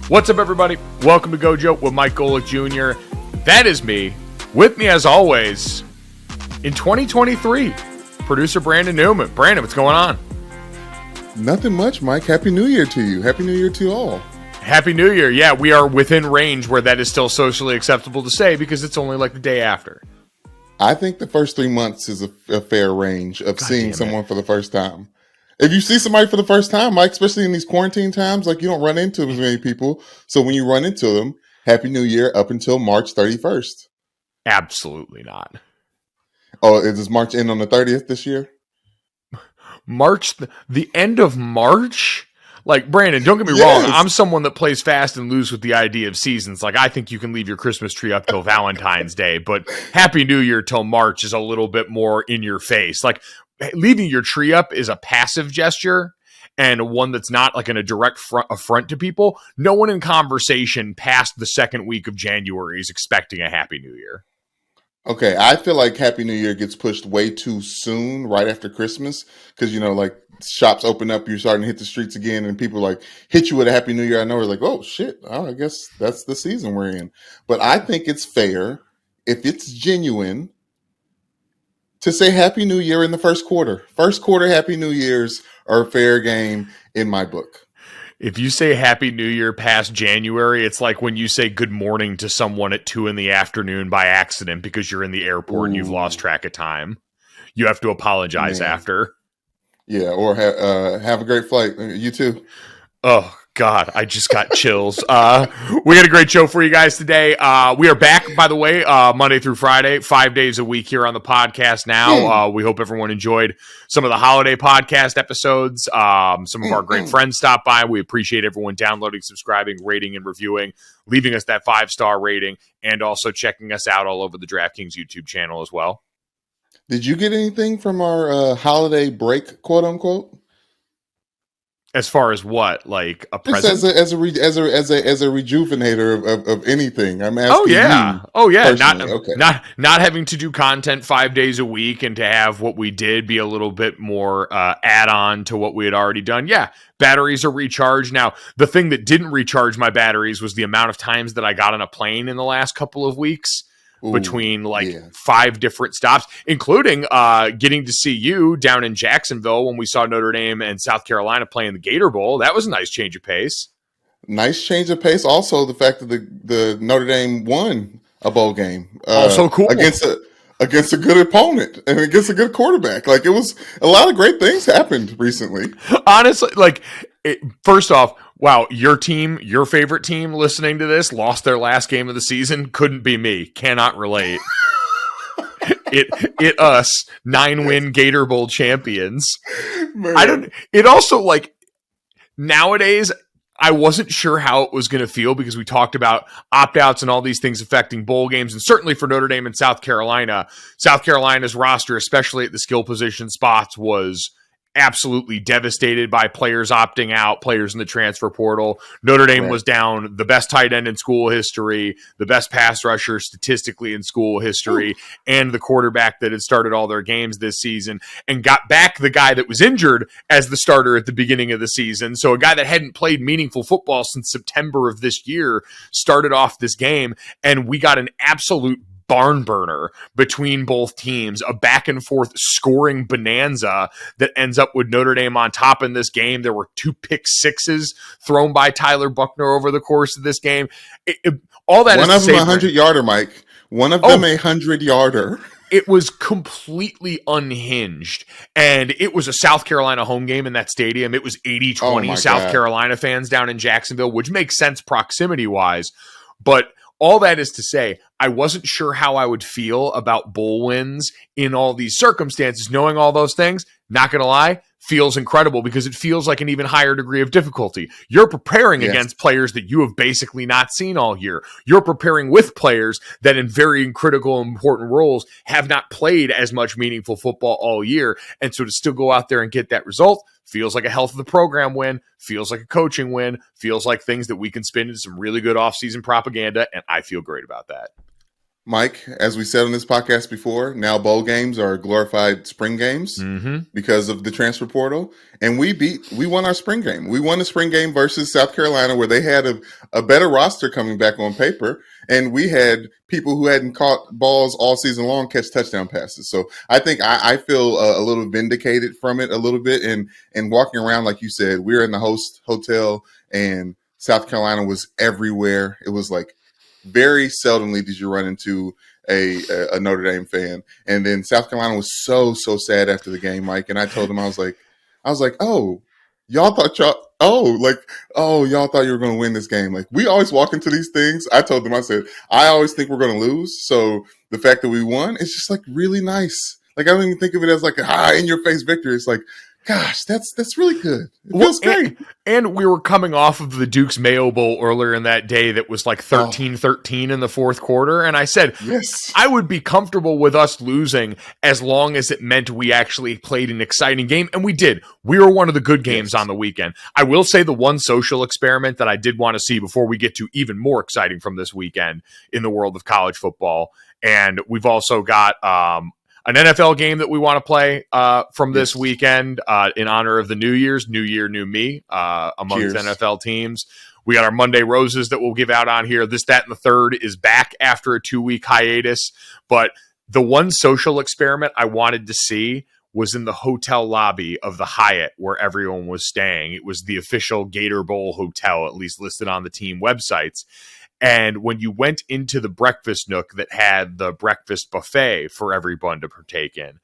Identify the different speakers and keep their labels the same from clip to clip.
Speaker 1: What's up, everybody? Welcome to Gojo with Mike Golick Jr. That is me. With me, as always, in 2023, producer Brandon Newman. Brandon, what's going on?
Speaker 2: Nothing much, Mike. Happy New Year to you. Happy New Year to all.
Speaker 1: Happy New Year. Yeah, we are within range where that is still socially acceptable to say because it's only like the day after.
Speaker 2: I think the first 3 months is a fair range of seeing someone for the first time. If you see somebody for the first time, Mike, especially in these quarantine times, like you don't run into as many people. So when you run into them, Happy New Year up until March 31st.
Speaker 1: Absolutely not.
Speaker 2: Oh, does March end on the 30th this year?
Speaker 1: March, the end of March? Like, Brandon, don't get me wrong. I'm someone that plays fast and loose with the idea of seasons. Like, I think you can leave your Christmas tree up till Valentine's Day, but Happy New Year till March is a little bit more in your face. Like, leaving your tree up is a passive gesture and one that's not like in a direct affront to people. No one in conversation past the second week of January is expecting a Happy New Year.
Speaker 2: Okay, I feel like Happy New Year gets pushed way too soon, right after Christmas, because, you know, like shops open up, you're starting to hit the streets again, and people like hit you with a Happy New Year. I know we're like, oh, shit, oh, I guess that's the season we're in. But I think it's fair, if it's genuine, to say Happy New Year in the first quarter. First quarter Happy New Years are fair game in my book.
Speaker 1: If you say Happy New Year past January, it's like when you say good morning to someone at 2 p.m. by accident because you're in the airport and you've lost track of time. You have to apologize after.
Speaker 2: Yeah, or have a great flight. You too.
Speaker 1: Oh, God, I just got chills. We got a great show for you guys today. We are back, by the way, Monday through Friday, 5 days a week here on the podcast now. We hope everyone enjoyed some of the holiday podcast episodes. Some of our great friends stopped by. We appreciate everyone downloading, subscribing, rating, and reviewing, leaving us that 5-star rating, and also checking us out all over the DraftKings YouTube channel as well.
Speaker 2: Did you get anything from our holiday break, quote unquote?
Speaker 1: As far as what, like a present?
Speaker 2: As a rejuvenator of anything. I'm asking.
Speaker 1: Oh yeah.
Speaker 2: Personally.
Speaker 1: Not having to do content 5 days a week and to have what we did be a little bit more add on to what we had already done. Yeah, batteries are recharged now. The thing that didn't recharge my batteries was the amount of times that I got on a plane in the last couple of weeks. Between 5 different stops, including getting to see you down in Jacksonville when we saw Notre Dame and South Carolina playing the Gator Bowl. That was a nice change of pace.
Speaker 2: Nice change of pace. Also, the fact that the Notre Dame won a bowl game.
Speaker 1: Also cool.
Speaker 2: Against a good opponent and against a good quarterback. Like, it was a lot of great things happened recently.
Speaker 1: Honestly, first off, wow, your team, your favorite team listening to this lost their last game of the season. Couldn't be me. Cannot relate. Us 9-win Gator Bowl champions. Man. It also, like, nowadays, I wasn't sure how it was going to feel because we talked about opt-outs and all these things affecting bowl games. And certainly for Notre Dame and South Carolina's roster, especially at the skill position spots, was absolutely devastated by players opting out, players in the transfer portal. Notre Dame was down the best tight end in school history, the best pass rusher statistically in school history, and the quarterback that had started all their games this season, and got back the guy that was injured as the starter at the beginning of the season. So a guy that hadn't played meaningful football since September of this year started off this game, and we got an absolute barn burner between both teams, a back and forth scoring bonanza that ends up with Notre Dame on top in this game. There were 2 pick sixes thrown by Tyler Buckner over the course of this game. All that
Speaker 2: one
Speaker 1: is
Speaker 2: of them 100-yarder, Mike. One of them 100-yarder.
Speaker 1: It was completely unhinged, and it was a South Carolina home game in that stadium. It was 80-20 South Carolina fans down in Jacksonville, which makes sense proximity-wise, but all that is to say, I wasn't sure how I would feel about bowl wins in all these circumstances. Knowing all those things, not going to lie, feels incredible because it feels like an even higher degree of difficulty. You're preparing against players that you have basically not seen all year. You're preparing with players that in very critical and important roles have not played as much meaningful football all year. And so to still go out there and get that result feels like a health of the program win, feels like a coaching win, feels like things that we can spin into some really good offseason propaganda, and I feel great about that.
Speaker 2: Mike, as we said on this podcast before, now bowl games are glorified spring games because of the transfer portal. And we won our spring game. We won the spring game versus South Carolina, where they had a better roster coming back on paper. And we had people who hadn't caught balls all season long catch touchdown passes. So I think I feel a little vindicated from it a little bit. And walking around, like you said, we were in the host hotel and South Carolina was everywhere. It was like, very seldomly did you run into a Notre Dame fan. And then South Carolina was so sad after the game, Mike. And I told them, I was like, y'all thought y'all thought you were going to win this game. Like, we always walk into these things. I told them, I said, I always think we're going to lose. So the fact that we won, it's just like really nice. Like, I don't even think of it as like a in your face victory. It's like, gosh, that's really good. It feels great.
Speaker 1: And we were coming off of the Duke's Mayo Bowl earlier in that day that was like 13-13 in the fourth quarter. And I said, yes, I would be comfortable with us losing as long as it meant we actually played an exciting game. And we did. We were one of the good games on the weekend. I will say the one social experiment that I did want to see before we get to even more exciting from this weekend in the world of college football. And we've also got an NFL game that we want to play from this weekend in honor of the New Year's, New Year, New Me amongst NFL teams. We got our Monday Roses that we'll give out on here. This, That, and the Third is back after a 2-week hiatus. But the one social experiment I wanted to see was in the hotel lobby of the Hyatt where everyone was staying. It was the official Gator Bowl hotel, at least listed on the team websites. And when you went into the breakfast nook that had the breakfast buffet for everyone to partake in,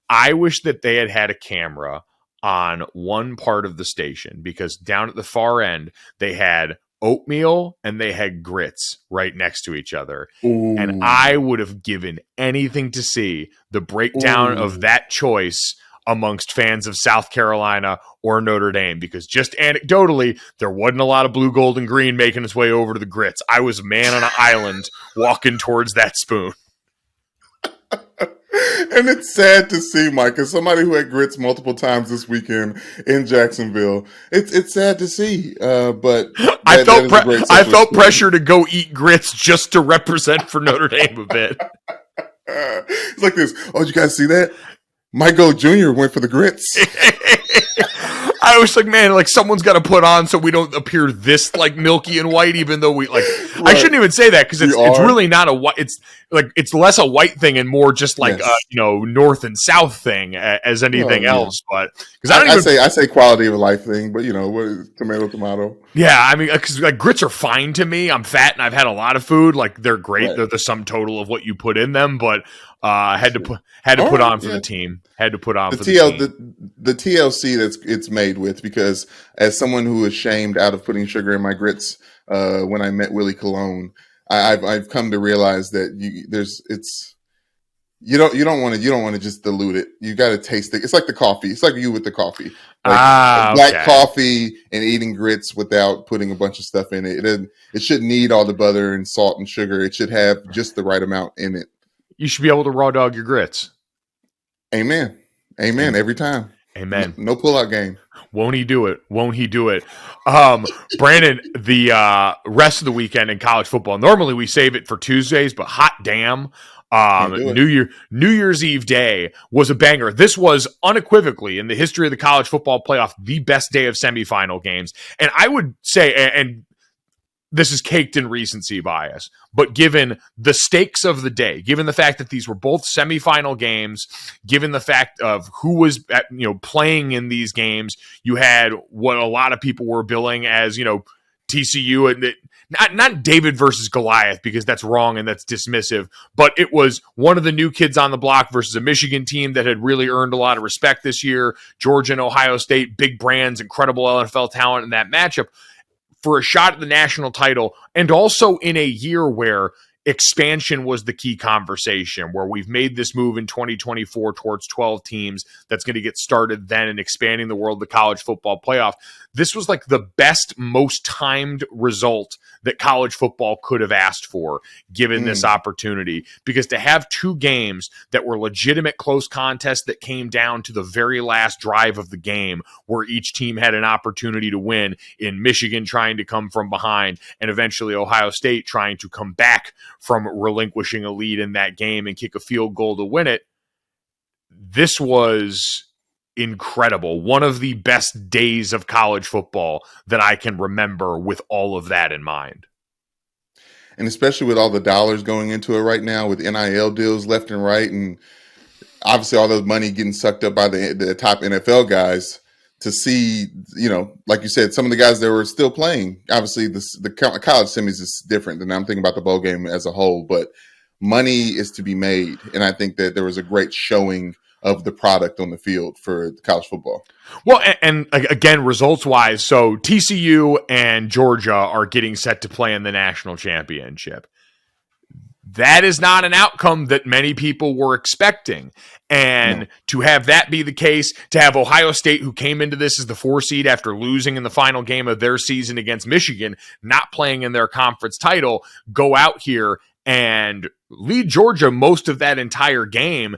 Speaker 1: I wish that they had a camera on one part of the station, because down at the far end, they had oatmeal and they had grits right next to each other. Ooh. And I would have given anything to see the breakdown of that choice amongst fans of South Carolina or Notre Dame, because just anecdotally, there wasn't a lot of blue, gold, and green making its way over to the grits. I was a man on an island walking towards that spoon.
Speaker 2: And it's sad to see, Mike, as somebody who had grits multiple times this weekend in Jacksonville. It's sad to see, but
Speaker 1: I felt pressure to go eat grits just to represent for Notre Dame a bit.
Speaker 2: It's like this. Oh, did you guys see that? Mike Go Jr. went for the grits.
Speaker 1: I was like, man, like someone's got to put on so we don't appear this like milky and white, even though we like. Right. I shouldn't even say that because it's really not a white. It's like it's less a white thing and more just like north and south thing as anything else. But because
Speaker 2: I say quality of life thing, but what is tomato?
Speaker 1: Yeah, I mean, because like grits are fine to me. I'm fat and I've had a lot of food. Like they're great. Right. They're the sum total of what you put in them, but. Had to put on for the team. Had to put on for the team.
Speaker 2: The TLC that's it's made with, because as someone who is shamed out of putting sugar in my grits, when I met Willie Colon, I've come to realize that you don't want to just dilute it. You got to taste it. It's like the coffee. It's like you with the coffee. Like black coffee and eating grits without putting a bunch of stuff in it. It shouldn't need all the butter and salt and sugar. It should have just the right amount in it.
Speaker 1: You should be able to raw dog your grits.
Speaker 2: Amen. Every time.
Speaker 1: Amen.
Speaker 2: No pullout game.
Speaker 1: Won't he do it? Brandon, the rest of the weekend in college football, normally we save it for Tuesdays, but hot damn, New Year's Eve day was a banger. This was unequivocally, in the history of the college football playoff, the best day of semifinal games. And I would say, and this is caked in recency bias, but given the stakes of the day, given the fact that these were both semifinal games, given the fact of who was playing in these games, you had what a lot of people were billing as TCU, and not David versus Goliath, because that's wrong and that's dismissive, but it was one of the new kids on the block versus a Michigan team that had really earned a lot of respect this year. Georgia and Ohio State, big brands, incredible NFL talent in that matchup, for a shot at the national title, and also in a year where expansion was the key conversation, where we've made this move in 2024 towards 12 teams that's going to get started then and expanding the world of the college football playoff. This was like the best, most timed result that college football could have asked for, given this opportunity, because to have two games that were legitimate close contests that came down to the very last drive of the game, where each team had an opportunity to win, in Michigan trying to come from behind and eventually Ohio State trying to come back from relinquishing a lead in that game and kick a field goal to win it. This was incredible. One of the best days of college football that I can remember with all of that in mind.
Speaker 2: And especially with all the dollars going into it right now with NIL deals left and right, and obviously all the money getting sucked up by the top NFL guys, to see, like you said, some of the guys that were still playing, obviously the college semis is different than I'm thinking about the bowl game as a whole, but money is to be made. And I think that there was a great showing of the product on the field for college football.
Speaker 1: Well, and again, results-wise, so TCU and Georgia are getting set to play in the national championship. That is not an outcome that many people were expecting. And to have that be the case, to have Ohio State, who came into this as the 4 seed after losing in the final game of their season against Michigan, not playing in their conference title, go out here and lead Georgia most of that entire game,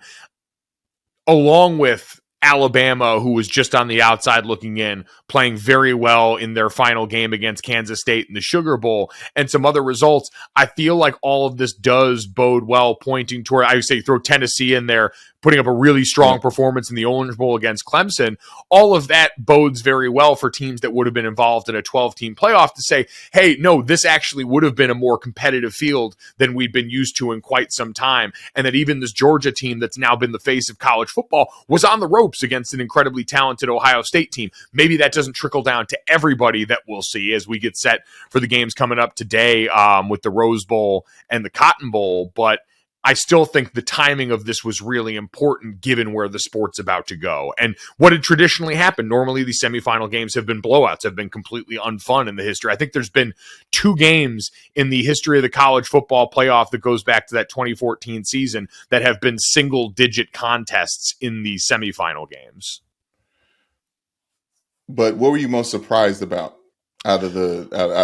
Speaker 1: along with Alabama, who was just on the outside looking in, playing very well in their final game against Kansas State in the Sugar Bowl, and some other results. I feel like all of this does bode well, pointing toward, I would say, throw Tennessee in there, putting up a really strong performance in the Orange Bowl against Clemson. All of that bodes very well for teams that would have been involved in a 12-team playoff to say, hey, no, this actually would have been a more competitive field than we've been used to in quite some time, and that even this Georgia team that's now been the face of college football was on the ropes against an incredibly talented Ohio State team. Maybe that doesn't trickle down to everybody that we'll see as we get set for the games coming up today with the Rose Bowl and the Cotton Bowl, but I still think the timing of this was really important given where the sport's about to go. And what had traditionally happened, normally these semifinal games have been blowouts, have been completely unfun in the history. I think there's been 2 games in the history of the college football playoff that goes back to that 2014 season that have been single-digit contests in the semifinal games.
Speaker 2: But what were you most surprised about out of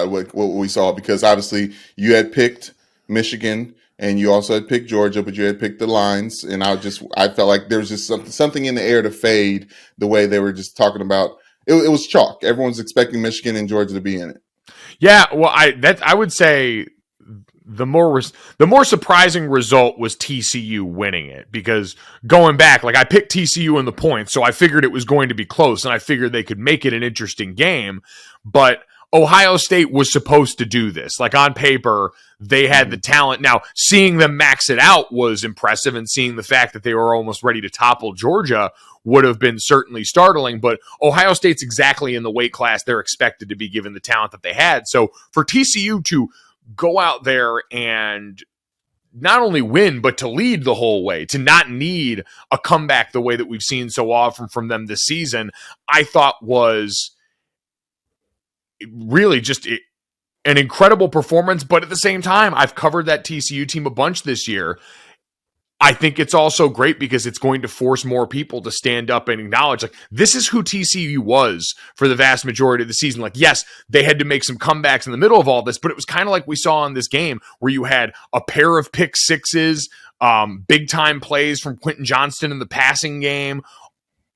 Speaker 2: what we saw? Because obviously you had picked Michigan, and you also had picked Georgia, but you had picked the lines. And I felt like there was just something in the air to fade the way they were just talking about. It was chalk. Everyone's expecting Michigan and Georgia to be in it.
Speaker 1: Yeah, well, I would say the more surprising result was TCU winning it, because going back, like I picked TCU in the points, so I figured it was going to be close, and I figured they could make it an interesting game, but Ohio State was supposed to do this. Like on paper, they had the talent. Now, seeing them max it out was impressive, and seeing the fact that they were almost ready to topple Georgia would have been certainly startling, but Ohio State's exactly in the weight class they're expected to be given the talent that they had. So for TCU to go out there and not only win, but to lead the whole way, to not need a comeback the way that we've seen so often from them this season, I thought was really just an incredible performance. But at the same time, I've covered that TCU team a bunch this year. I think it's also great because it's going to force more people to stand up and acknowledge, like, this is who TCU was for the vast majority of the season. Like, yes, they had to make some comebacks in the middle of all this, but it was kind of like we saw in this game where you had a pair of pick sixes, big time plays from Quentin Johnston in the passing game.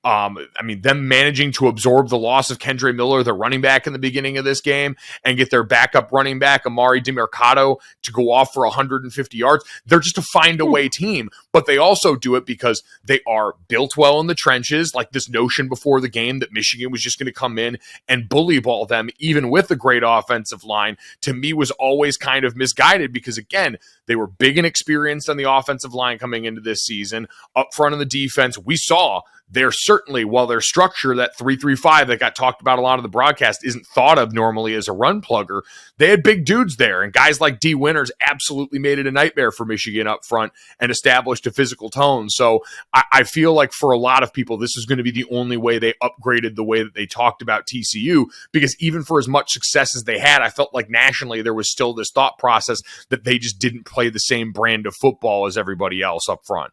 Speaker 1: Them managing to absorb the loss of Kendre Miller, the running back in the beginning of this game, and get their backup running back, Amari DiMercato, to go off for 150 yards. They're just a find-a-way team, but they also do it because they are built well in the trenches, like this notion before the game that Michigan was just going to come in and bully ball them, even with a great offensive line, to me was always kind of misguided because, again, they were big and experienced on the offensive line coming into this season. Up front of the defense, we saw they're certainly, while their structure, that 3-3-5 that got talked about a lot of the broadcast, isn't thought of normally as a run plugger, they had big dudes there, and guys like D. Winters absolutely made it a nightmare for Michigan up front and established a physical tone. So I feel like for a lot of people, this is going to be the only way they upgraded the way that they talked about TCU, because even for as much success as they had, I felt like nationally there was still this thought process that they just didn't play the same brand of football as everybody else up front.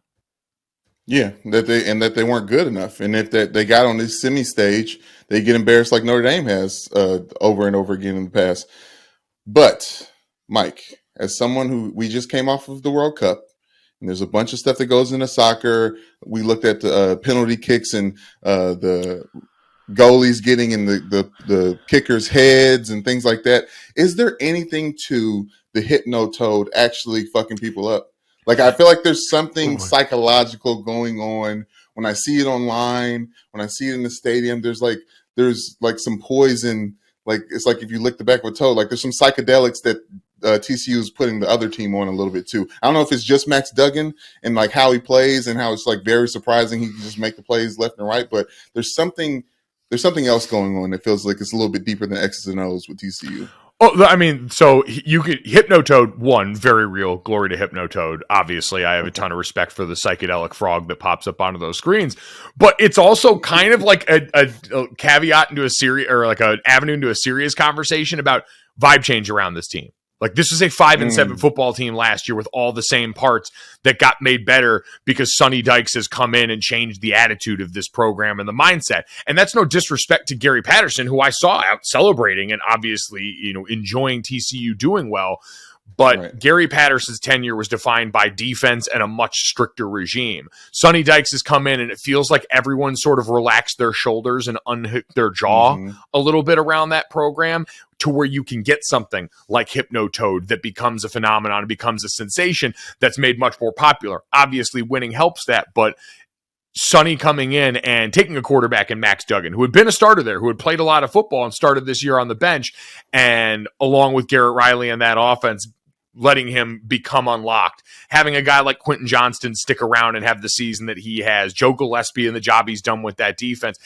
Speaker 2: Yeah, that they weren't good enough, and if they got on this semi stage, they get embarrassed like Notre Dame has over and over again in the past. But Mike, as someone who we just came off of the World Cup, and there's a bunch of stuff that goes into soccer. We looked at the penalty kicks and the goalies getting in the kickers' heads and things like that. Is there anything to the Hypno Toad actually fucking people up. Like, I feel like there's something psychological going on when I see it online, when I see it in the stadium. There's like some poison. Like, it's like if you lick the back of a toad, like there's some psychedelics that TCU is putting the other team on a little bit too. I don't know if it's just Max Duggan and like how he plays and how it's like very surprising he can just make the plays left and right, but there's something else going on that feels like it's a little bit deeper than X's and O's with TCU.
Speaker 1: Oh, I mean, so you could Hypnotoad, one, very real. Glory to Hypnotoad. Obviously, I have a ton of respect for the psychedelic frog that pops up onto those screens. But it's also kind of like a caveat into a serious, or like an avenue into a serious conversation about vibe change around this team. Like, this is a 5-7 football team last year with all the same parts that got made better because Sonny Dykes has come in and changed the attitude of this program and the mindset. And that's no disrespect to Gary Patterson, who I saw out celebrating and obviously, enjoying TCU doing well. But right. Gary Patterson's tenure was defined by defense and a much stricter regime. Sonny Dykes has come in, and it feels like everyone sort of relaxed their shoulders and unhooked their jaw a little bit around that program to where you can get something like Hypnotoad that becomes a phenomenon, becomes a sensation that's made much more popular. Obviously, winning helps that, but Sonny coming in and taking a quarterback in Max Duggan, who had been a starter there, who had played a lot of football and started this year on the bench, and along with Garrett Riley and that offense, letting him become unlocked. Having a guy like Quentin Johnston stick around and have the season that he has, Joe Gillespie and the job he's done with that defense.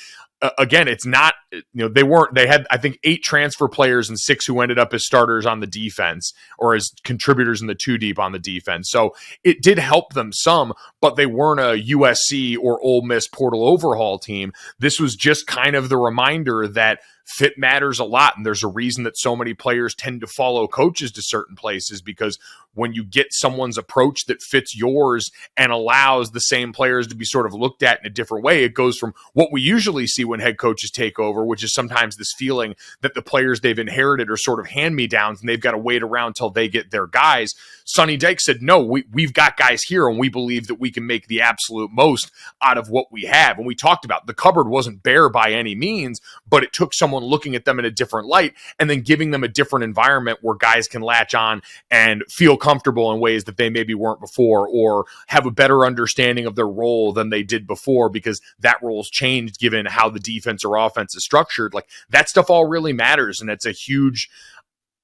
Speaker 1: Again, it's not, they had, I think, 8 transfer players and 6 who ended up as starters on the defense or as contributors in the 2 deep on the defense. So it did help them some, but they weren't a USC or Ole Miss portal overhaul team. This was just kind of the reminder that fit matters a lot. And there's a reason that so many players tend to follow coaches to certain places, because when you get someone's approach that fits yours and allows the same players to be sort of looked at in a different way, it goes from what we usually see when head coaches take over, which is sometimes this feeling that the players they've inherited are sort of hand-me-downs and they've got to wait around until they get their guys. Sonny Dykes said, no, we've got guys here and we believe that we can make the absolute most out of what we have. And we talked about the cupboard wasn't bare by any means, but it took someone looking at them in a different light and then giving them a different environment where guys can latch on and feel comfortable in ways that they maybe weren't before, or have a better understanding of their role than they did before, because that role's changed given how the defense or offense is structured. Like, that stuff all really matters. And it's a huge,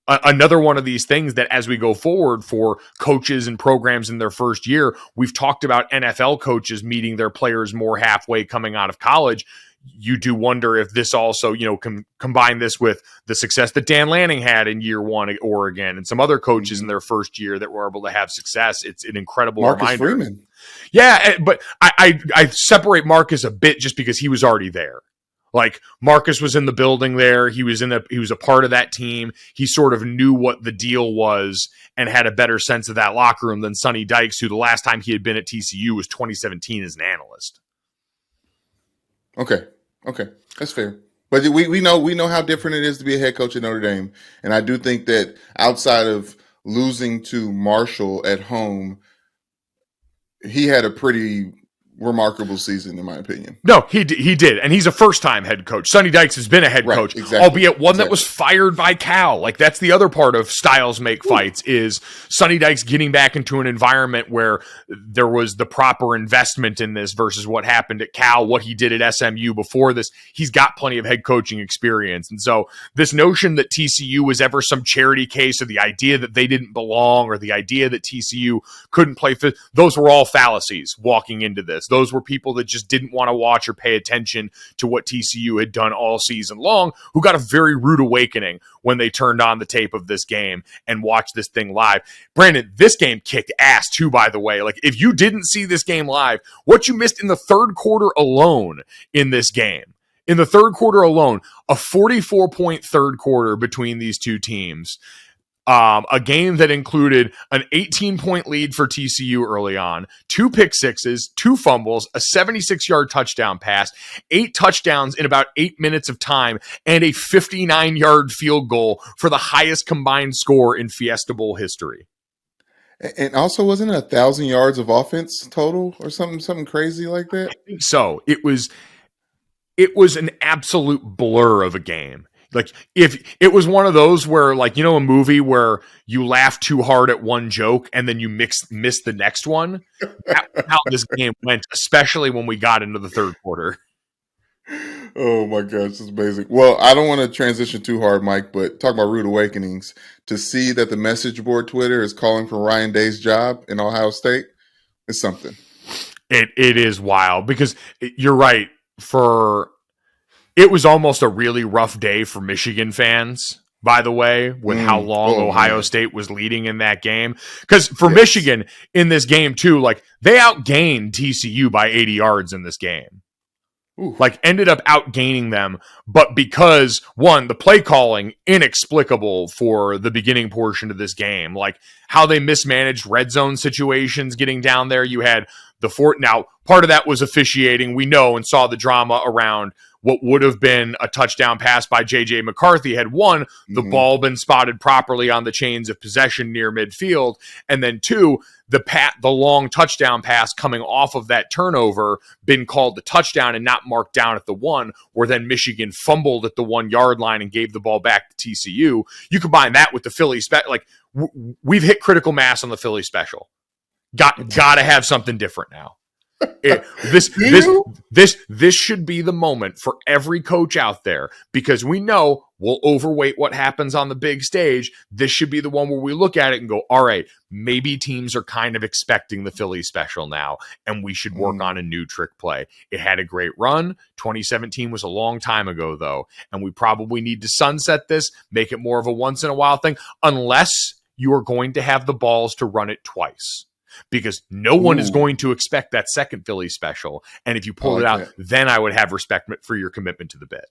Speaker 1: another one of these things that as we go forward for coaches and programs in their first year, we've talked about NFL coaches meeting their players more halfway coming out of college. You do wonder if this also, combine this with the success that Dan Lanning had in year 1 at Oregon and some other coaches in their first year that were able to have success. It's an incredible
Speaker 2: Marcus
Speaker 1: reminder.
Speaker 2: Freeman.
Speaker 1: Yeah, but I separate Marcus a bit just because he was already there. Like, Marcus was in the building there. He was a part of that team. He sort of knew what the deal was and had a better sense of that locker room than Sonny Dykes, who the last time he had been at TCU was 2017 as an analyst.
Speaker 2: Okay, that's fair. But we know how different it is to be a head coach at Notre Dame, and I do think that outside of losing to Marshall at home, he had a pretty remarkable season, in my opinion.
Speaker 1: No, he did, and he's a first-time head coach. Sonny Dykes has been a head coach, albeit one that was fired by Cal. Like, that's the other part of styles make fights, is Sonny Dykes getting back into an environment where there was the proper investment in this versus what happened at Cal, what he did at SMU before this. He's got plenty of head coaching experience, and so this notion that TCU was ever some charity case, or the idea that they didn't belong, or the idea that TCU couldn't play fit, those were all fallacies walking into this. Those were people that just didn't want to watch or pay attention to what TCU had done all season long, who got a very rude awakening when they turned on the tape of this game and watched this thing live. Brandon, this game kicked ass too, by the way. Like, if you didn't see this game live, what you missed in the third quarter alone in this game, a 44-point third quarter between these two teams. A game that included an 18-point lead for TCU early on, 2 pick sixes, 2 fumbles, a 76-yard touchdown pass, 8 touchdowns in about 8 minutes of time, and a 59-yard field goal for the highest combined score in Fiesta Bowl history.
Speaker 2: And also, wasn't it 1,000 yards of offense total or something crazy like that?
Speaker 1: I think so. It was an absolute blur of a game. Like if it was one of those where like, you know, a movie where you laugh too hard at one joke and then you miss the next one. That's how this game went, especially when we got into the third quarter.
Speaker 2: Oh my gosh, it's amazing. Well, I don't want to transition too hard, Mike, but talk about rude awakenings. To see that the message board Twitter is calling for Ryan Day's job in Ohio State is something.
Speaker 1: It is wild because you're right. It was almost a really rough day for Michigan fans, by the way, with how long Ohio State was leading in that game. Because for Michigan in this game too, like they outgained TCU by 80 yards in this game. Like ended up outgaining them, but because one, the play calling inexplicable for the beginning portion of this game, like how they mismanaged red zone situations getting down there. You had the fort. Now, part of that was officiating. We know and saw the drama around what would have been a touchdown pass by J.J. McCarthy had one, the ball been spotted properly on the chains of possession near midfield, and then two, the long touchdown pass coming off of that turnover been called the touchdown and not marked down at the 1, where then Michigan fumbled at the 1 yard line and gave the ball back to TCU. You combine that with the Philly like we've hit critical mass on the Philly special. Got to have something different now. This should be the moment for every coach out there, because we know we'll overweight what happens on the big stage. This should be the one where we look at it and go, all right, maybe teams are kind of expecting the Philly special now, and we should work on a new trick play. It had a great run. 2017 was a long time ago, though, and we probably need to sunset this, make it more of a once-in-a-while thing, unless you are going to have the balls to run it twice. Because no one is going to expect that second Philly special. And if you pull it out, then I would have respect for your commitment to the bit.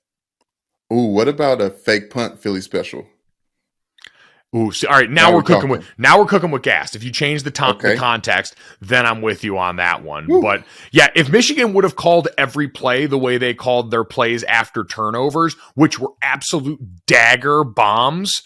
Speaker 2: Ooh, what about a fake punt Philly special?
Speaker 1: Ooh, so, all right. Now we're cooking with gas. If you change the context, then I'm with you on that one. Ooh. But yeah, if Michigan would have called every play the way they called their plays after turnovers, which were absolute dagger bombs,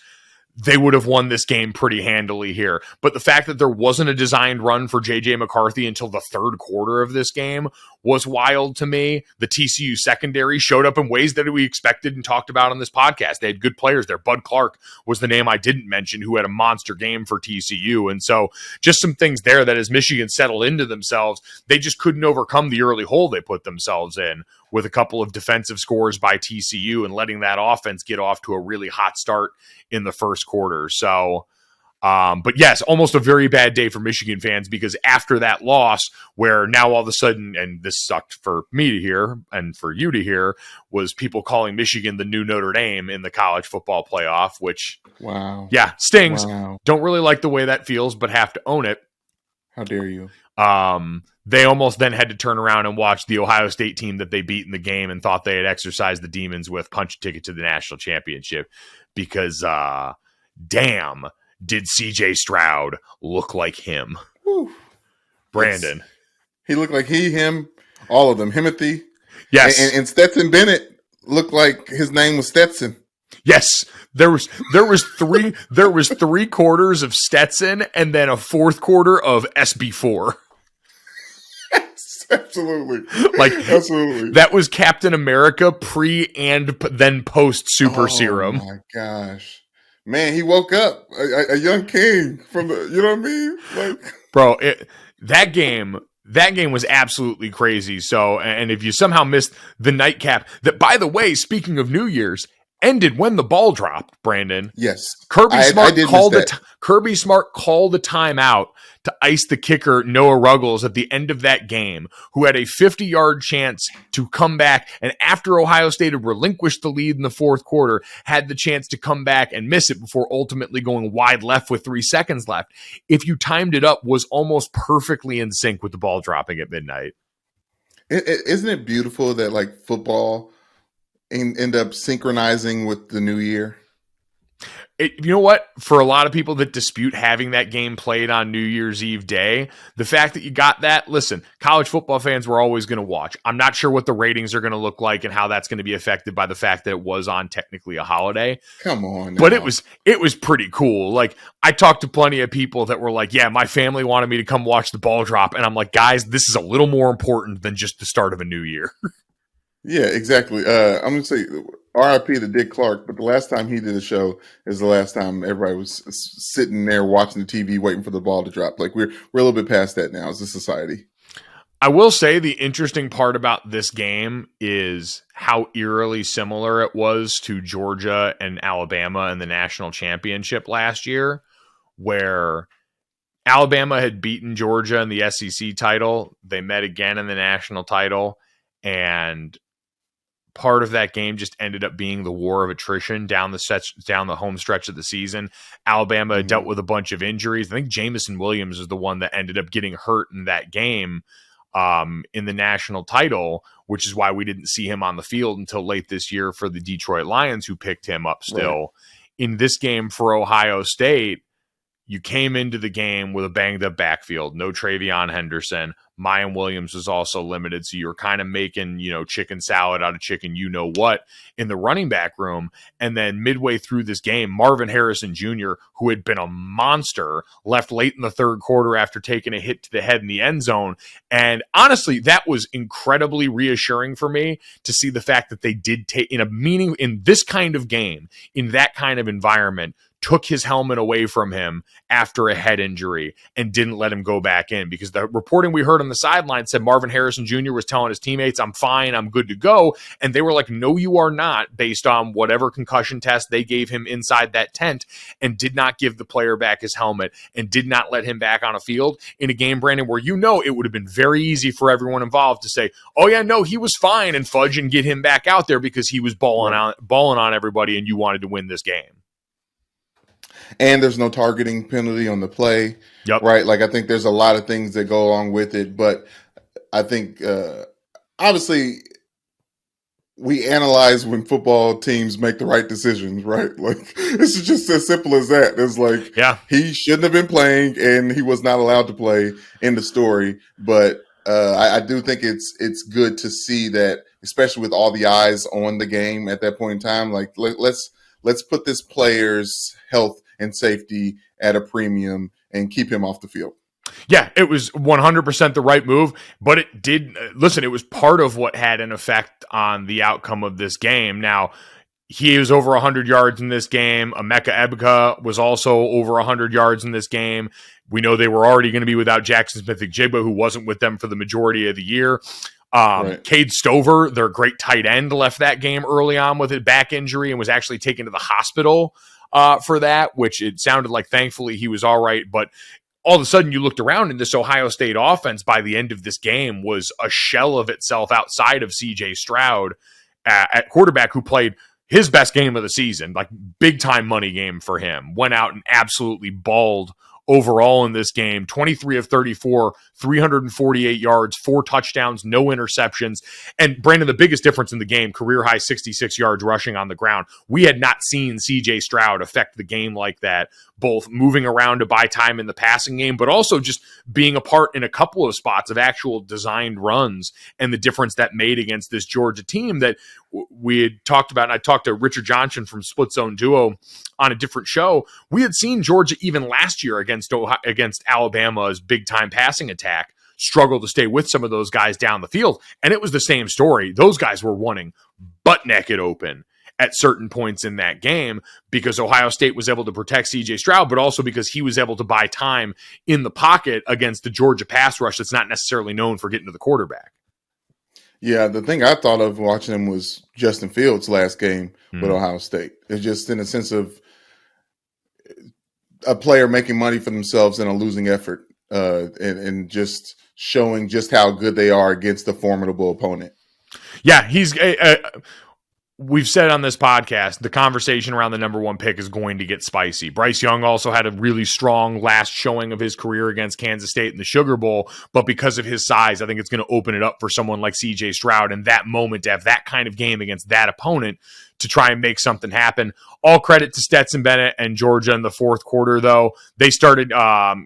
Speaker 1: they would have won this game pretty handily here. But the fact that there wasn't a designed run for J.J. McCarthy until the third quarter of this game was wild to me. The TCU secondary showed up in ways that we expected and talked about on this podcast. They had good players there. Bud Clark was the name I didn't mention, who had a monster game for TCU. And so just some things there that as Michigan settled into themselves, they just couldn't overcome the early hole they put themselves in with a couple of defensive scores by TCU and letting that offense get off to a really hot start in the first quarter. So, but yes, almost a very bad day for Michigan fans, because after that loss, where now all of a sudden, and this sucked for me to hear and for you to hear, was people calling Michigan the new Notre Dame in the college football playoff, which, stings. Wow. Don't really like the way that feels, but have to own it.
Speaker 2: How dare you?
Speaker 1: They almost then had to turn around and watch the Ohio State team that they beat in the game and thought they had exercised the demons with punch a ticket to the national championship, because damn, did CJ Stroud look like him. Whew. Brandon.
Speaker 2: He looked like him, all of them. Himothy.
Speaker 1: Yes.
Speaker 2: And Stetson Bennett looked like his name was Stetson.
Speaker 1: Yes, there was 3 quarters of Stetson and then a fourth quarter of SB4.
Speaker 2: Yes, absolutely.
Speaker 1: Absolutely. That was Captain America pre and then post super serum.
Speaker 2: Oh my gosh. Man, he woke up a young king from the, you know what I mean?
Speaker 1: Bro, that game was absolutely crazy. So, and if you somehow missed the nightcap, that, by the way, speaking of New Year's, ended when the ball dropped, Brandon.
Speaker 2: Yes.
Speaker 1: Kirby Smart called the timeout to ice the kicker Noah Ruggles at the end of that game, who had a 50-yard chance to come back, and after Ohio State had relinquished the lead in the fourth quarter, had the chance to come back and miss it before ultimately going wide left with 3 seconds left. If you timed it up, was almost perfectly in sync with the ball dropping at midnight.
Speaker 2: Isn't it beautiful that like football end up synchronizing with the new year?
Speaker 1: You know what? For a lot of people that dispute having that game played on New Year's Eve day, the fact that you got that, listen, college football fans were always going to watch. I'm not sure what the ratings are going to look like and how that's going to be affected by the fact that it was on technically a holiday.
Speaker 2: Come on.
Speaker 1: But it was pretty cool. Like, I talked to plenty of people that were like, yeah, my family wanted me to come watch the ball drop. And I'm like, guys, this is a little more important than just the start of a new year.
Speaker 2: Yeah, exactly. I'm going to say RIP to Dick Clark, but the last time he did a show is the last time everybody was sitting there watching the TV waiting for the ball to drop. Like we're a little bit past that now as a society.
Speaker 1: I will say the interesting part about this game is how eerily similar it was to Georgia and Alabama in the national championship last year, where Alabama had beaten Georgia in the SEC title. They met again in the national title, and part of that game just ended up being the war of attrition down the home stretch of the season. Alabama dealt with a bunch of injuries. I think Jamison Williams is the one that ended up getting hurt in that game in the national title, which is why we didn't see him on the field until late this year for the Detroit Lions, who picked him up still. Right. In this game for Ohio State, you came into the game with a banged-up backfield. No Travion Henderson. Mayan Williams was also limited, so you were kind of making, chicken salad out of chicken you-know-what in the running back room. And then midway through this game, Marvin Harrison Jr., who had been a monster, left late in the third quarter after taking a hit to the head in the end zone. And honestly, that was incredibly reassuring for me to see the fact that they did take, in this kind of game, in that kind of environment, took his helmet away from him after a head injury and didn't let him go back in, because the reporting we heard on the sideline said Marvin Harrison Jr. was telling his teammates, I'm fine, I'm good to go. And they were like, no, you are not, based on whatever concussion test they gave him inside that tent, and did not give the player back his helmet and did not let him back on a field in a game, Brandon, where it would have been very easy for everyone involved to say, oh yeah, no, he was fine, and fudge and get him back out there because he was balling on everybody and you wanted to win this game.
Speaker 2: And there's no targeting penalty on the play, right? Like, I think there's a lot of things that go along with it. But I think, obviously, we analyze when football teams make the right decisions, right? Like, this is just as simple as that. It's like, he shouldn't have been playing, and he was not allowed to play in the story. But I do think it's good to see that, especially with all the eyes on the game at that point in time. Like, let's put this player's health and safety at a premium and keep him off the field.
Speaker 1: Yeah, it was 100% the right move, but it did, it was part of what had an effect on the outcome of this game. Now, he was over 100 yards in this game. Emeka Egbuka was also over 100 yards in this game. We know they were already going to be without Jackson Smith-Njigba, who wasn't with them for the majority of the year. Cade Stover, their great tight end, left that game early on with a back injury and was actually taken to the hospital for that, which it sounded like thankfully he was all right. But all of a sudden you looked around and this Ohio State offense by the end of this game was a shell of itself outside of CJ Stroud at quarterback, who played his best game of the season, like big time money game for him. Went out and absolutely balled overall in this game. 23 of 34, 348 yards, 4 touchdowns, no interceptions. And Brandon, the biggest difference in the game, career high 66 yards rushing on the ground. We had not seen CJ Stroud affect the game like that, both moving around to buy time in the passing game, but also just being a part in a couple of spots of actual designed runs, and the difference that made against this Georgia team that we had talked about. And I talked to Richard Johnson from Split Zone Duo on a different show. We had seen Georgia even last year against Alabama's big time passing attack struggle to stay with some of those guys down the field. And it was the same story. Those guys were running butt naked open at certain points in that game because Ohio State was able to protect CJ Stroud, but also because he was able to buy time in the pocket against the Georgia pass rush that's not necessarily known for getting to the quarterback.
Speaker 2: Yeah, the thing I thought of watching him was Justin Fields' last game with Ohio State. It's just in a sense of a player making money for themselves in a losing effort, and just showing just how good they are against a formidable opponent.
Speaker 1: Yeah, he's we've said on this podcast, the conversation around the number 1 pick is going to get spicy. Bryce Young also had a really strong last showing of his career against Kansas State in the Sugar Bowl, but because of his size, I think it's going to open it up for someone like CJ Stroud in that moment to have that kind of game against that opponent to try and make something happen. All credit to Stetson Bennett and Georgia in the fourth quarter, though. They started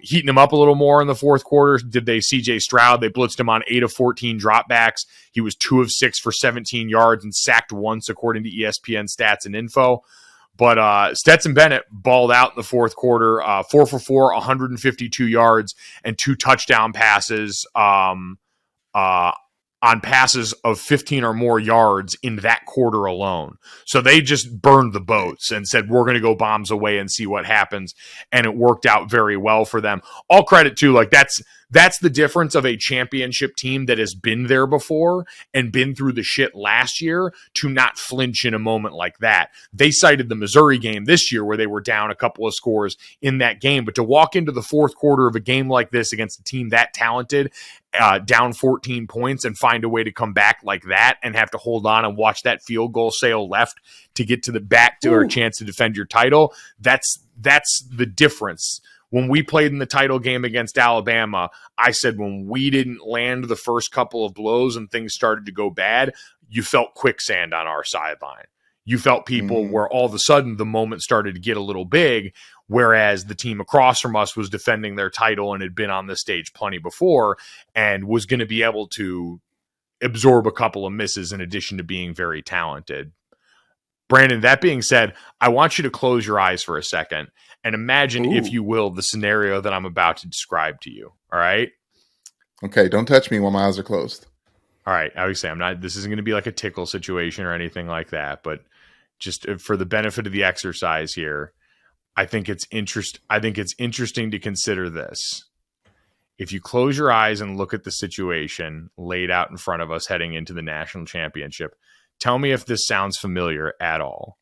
Speaker 1: heating him up a little more in the fourth quarter. Did they CJ Stroud? They blitzed him on 8 of 14 dropbacks. He was 2 of 6 for 17 yards and sacked once, according to ESPN stats and info. But Stetson Bennett balled out in the fourth quarter, 4 for 4, 152 yards, and 2 touchdown passes on on passes of 15 or more yards in that quarter alone. So they just burned the boats and said, we're going to go bombs away and see what happens. And it worked out very well for them. All credit to, like, that's the difference of a championship team that has been there before and been through the shit last year to not flinch in a moment like that. They cited the Missouri game this year where they were down a couple of scores in that game. But to walk into the fourth quarter of a game like this against a team that talented, down 14 points and find a way to come back like that and have to hold on and watch that field goal sail left to get to the back to a chance to defend your title. That's the difference. When we played in the title game against Alabama, I said when we didn't land the first couple of blows and things started to go bad, you felt quicksand on our sideline. You felt people where all of a sudden the moment started to get a little big, whereas the team across from us was defending their title and had been on this stage plenty before and was going to be able to absorb a couple of misses in addition to being very talented. Brandon, that being said, I want you to close your eyes for a second and imagine, if you will, the scenario that I'm about to describe to you. All right?
Speaker 2: Okay, don't touch me while my eyes are closed.
Speaker 1: All right, I would say this isn't going to be like a tickle situation or anything like that, but just for the benefit of the exercise here, I think it's interesting to consider this. If you close your eyes and look at the situation laid out in front of us heading into the national championship, tell me if this sounds familiar at all.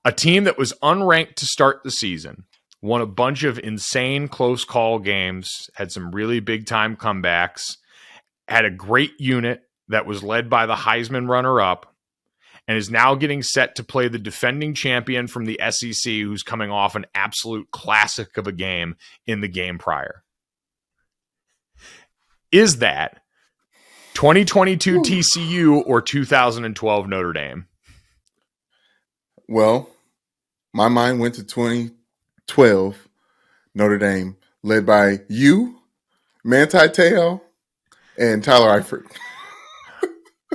Speaker 1: A team that was unranked to start the season, won a bunch of insane close call games, had some really big time comebacks, had a great unit that was led by the Heisman runner-up, and is now getting set to play the defending champion from the SEC, who's coming off an absolute classic of a game in the game prior. Is that 2022 TCU or 2012 Notre Dame?
Speaker 2: Well, my mind went to 2012 Notre Dame, led by you, Manti Te'o, and Tyler Eifert.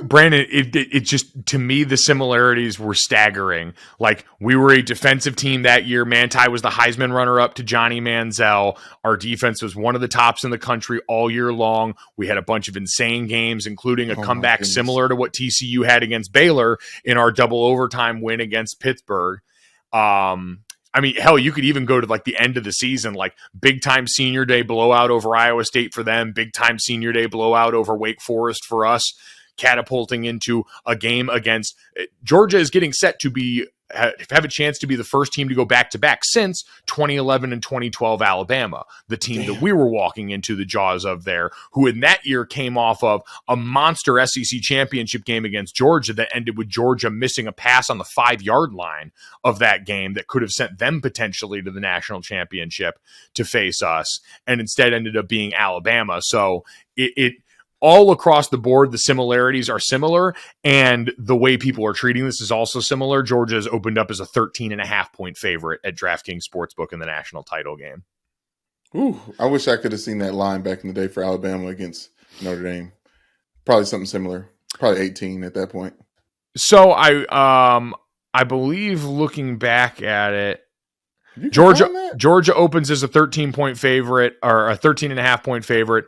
Speaker 1: Brandon, it just, to me, the similarities were staggering. Like, we were a defensive team that year. Manti was the Heisman runner-up to Johnny Manziel. Our defense was one of the tops in the country all year long. We had a bunch of insane games, including a comeback similar to what TCU had against Baylor in our double overtime win against Pittsburgh. I mean, hell, you could even go to like the end of the season, like big time senior day blowout over Iowa State for them, big time senior day blowout over Wake Forest for us, catapulting into a game against Georgia is getting set to have a chance to be the first team to go back-to-back since 2011 and 2012 Alabama, the team that we were walking into the jaws of there, who in that year came off of a monster SEC championship game against Georgia that ended with Georgia missing a pass on the 5-yard line of that game that could have sent them potentially to the national championship to face us, and instead ended up being Alabama. So it all across the board, the similarities are similar, and the way people are treating this is also similar. Georgia has opened up as a 13.5-point favorite at DraftKings Sportsbook in the national title game.
Speaker 2: Ooh, I wish I could have seen that line back in the day for Alabama against Notre Dame. Probably something similar. Probably 18 at that point.
Speaker 1: So I believe, looking back at it, Georgia opens as a 13-point favorite, or a 13.5-point favorite.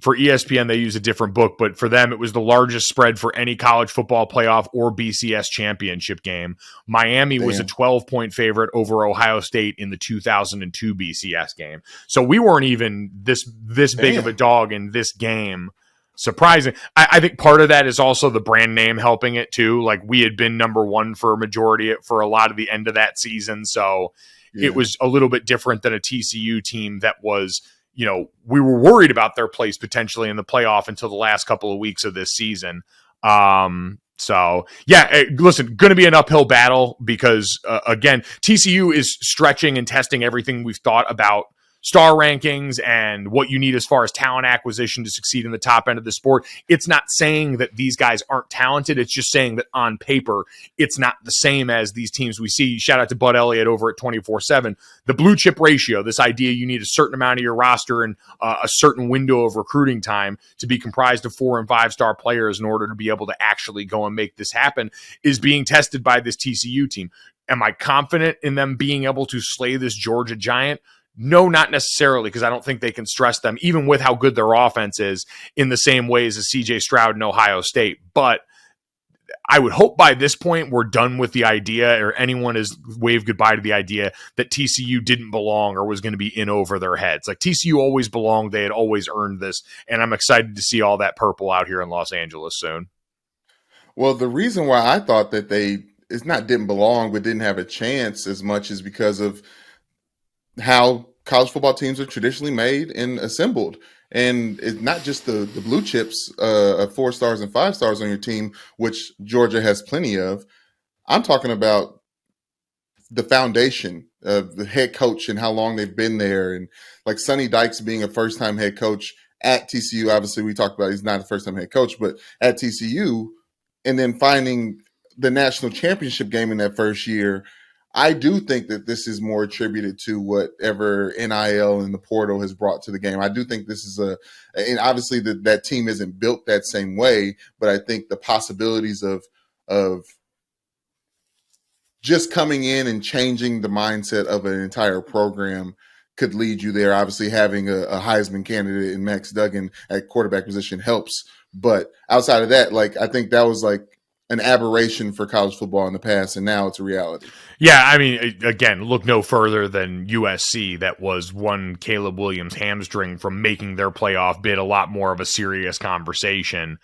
Speaker 1: For ESPN, they use a different book, but for them, it was the largest spread for any college football playoff or BCS championship game. Miami was a 12-point favorite over Ohio State in the 2002 BCS game. So we weren't even this big of a dog in this game. Surprising. I think part of that is also the brand name helping it too. Like, we had been number one for a lot of the end of that season. So it was a little bit different than a TCU team that was, you know, we were worried about their place potentially in the playoff until the last couple of weeks of this season. So yeah, listen, going to be an uphill battle because again, TCU is stretching and testing everything we've thought about star rankings and what you need as far as talent acquisition to succeed in the top end of the sport. It's not saying that these guys aren't talented. It's just saying that on paper, it's not the same as these teams we see. Shout out to Bud Elliott over at 24/7. The blue chip ratio, this idea you need a certain amount of your roster and a certain window of recruiting time to be comprised of 4- and 5-star players in order to be able to actually go and make this happen, is being tested by this TCU team. Am I confident in them being able to slay this Georgia Giant? No, not necessarily, because I don't think they can stress them, even with how good their offense is, in the same ways as CJ Stroud and Ohio State. But I would hope by this point we're done with the idea, or anyone has waved goodbye to the idea that TCU didn't belong or was going to be in over their heads. Like, TCU always belonged. They had always earned this. And I'm excited to see all that purple out here in Los Angeles soon.
Speaker 2: Well, the reason why I thought that it's not didn't belong, but didn't have a chance as much is because of how college football teams are traditionally made and assembled. And it's not just the blue chips of 4 stars and 5 stars on your team, which Georgia has plenty of. I'm talking about the foundation of the head coach and how long they've been there. And like Sonny Dykes being a first-time head coach at TCU. Obviously, we talked about he's not a first-time head coach, but at TCU, and then finding the national championship game in that first year, I do think that this is more attributed to whatever NIL and the portal has brought to the game. I do think this is and obviously that team isn't built that same way, but I think the possibilities of just coming in and changing the mindset of an entire program could lead you there. Obviously, having a Heisman candidate in Max Duggan at quarterback position helps. But outside of that, like, I think that was like an aberration for college football in the past, and now it's a reality.
Speaker 1: Yeah, I mean, again, look no further than USC, that was one Caleb Williams hamstring from making their playoff bid a lot more of a serious conversation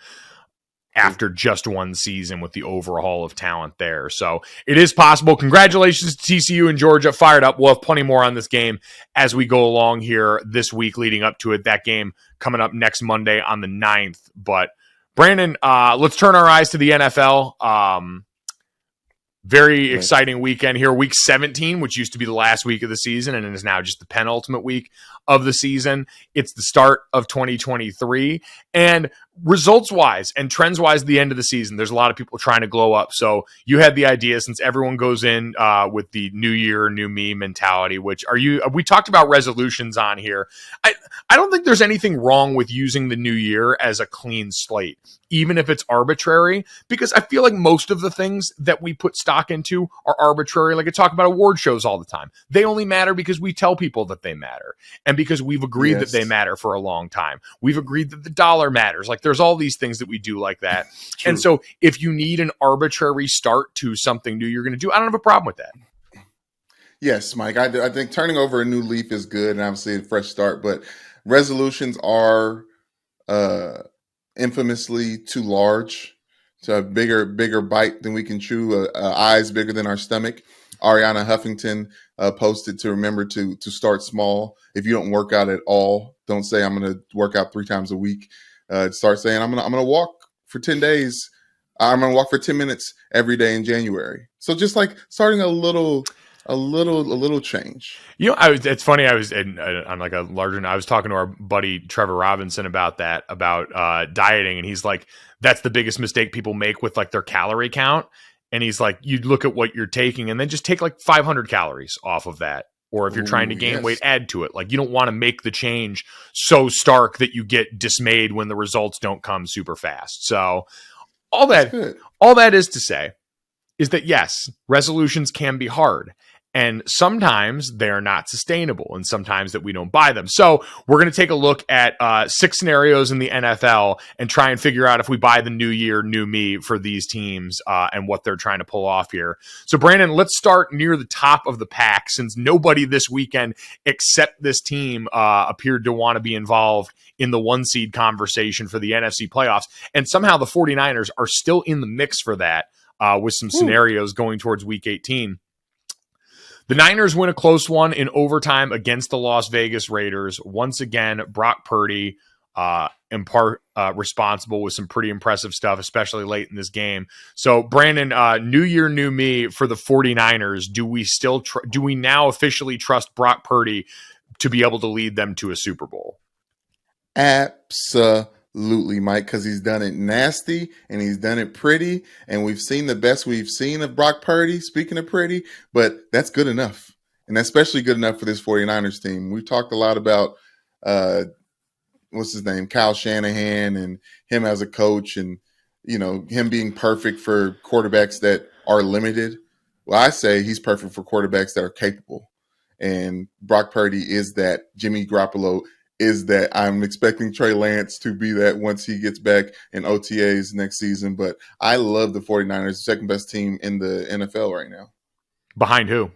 Speaker 1: after just one season with the overhaul of talent there. So it is possible. Congratulations to TCU and Georgia. Fired up. We'll have plenty more on this game as we go along here this week leading up to it. That game coming up next Monday on the 9th. But Brandon, let's turn our eyes to the NFL. Very exciting weekend here. Week 17, which used to be the last week of the season and is now just the penultimate week of the season. It's the start of 2023. And results-wise and trends-wise at the end of the season, there's a lot of people trying to glow up. So you had the idea, since everyone goes in with the new year, new me mentality, which we talked about resolutions on here. I don't think there's anything wrong with using the new year as a clean slate, even if it's arbitrary, because I feel like most of the things that we put stock into are arbitrary. Like, I talk about award shows all the time. They only matter because we tell people that they matter, and because we've agreed that they matter for a long time. We've agreed that the dollar matters. Like, there's all these things that we do like that. And so if you need an arbitrary start to something new you're going to do, I don't have a problem with that.
Speaker 2: Yes, Mike. I think turning over a new leaf is good, and obviously a fresh start, but resolutions are infamously too large. So a bigger bite than we can chew, eyes bigger than our stomach. Ariana Huffington posted to remember to start small. If you don't work out at all, don't say I'm going to work out 3 times a week. Start saying I'm going to walk for 10 days. I'm going to walk for 10 minutes every day in January. So just like starting a little change.
Speaker 1: You know, it's funny. I was on like a larger. I was talking to our buddy Trevor Robinson about dieting, and he's like, "That's the biggest mistake people make with like their calorie count." And he's like, "You look at what you're taking, and then just take like 500 calories off of that. Or if you're trying to gain weight, add to it. Like, you don't want to make the change so stark that you get dismayed when the results don't come super fast." So all that is to say is that, yes, resolutions can be hard. And sometimes they're not sustainable, and sometimes that we don't buy them. So we're going to take a look at 6 scenarios in the NFL and try and figure out if we buy the new year, new me for these teams and what they're trying to pull off here. So, Brandon, let's start near the top of the pack, since nobody this weekend except this team appeared to want to be involved in the 1 seed conversation for the NFC playoffs. And somehow the 49ers are still in the mix for that with some scenarios going towards week 18. The Niners win a close one in overtime against the Las Vegas Raiders. Once again, Brock Purdy in part responsible with some pretty impressive stuff, especially late in this game. So, Brandon, new year, new me for the 49ers. Do we now officially trust Brock Purdy to be able to lead them to a Super Bowl?
Speaker 2: Absolutely, Mike, because he's done it nasty and he's done it pretty, and we've seen the best we've seen of Brock Purdy, speaking of pretty, but that's good enough, and especially good enough for this 49ers team. We've talked a lot about what's his name, Kyle Shanahan, and him as a coach, and him being perfect for quarterbacks that are limited. Well, I say he's perfect for quarterbacks that are capable. And Brock Purdy is that. Jimmy Garoppolo is that. I'm expecting Trey Lance to be that once he gets back in OTAs next season. But I love the 49ers, second best team in the NFL right now.
Speaker 1: Behind who?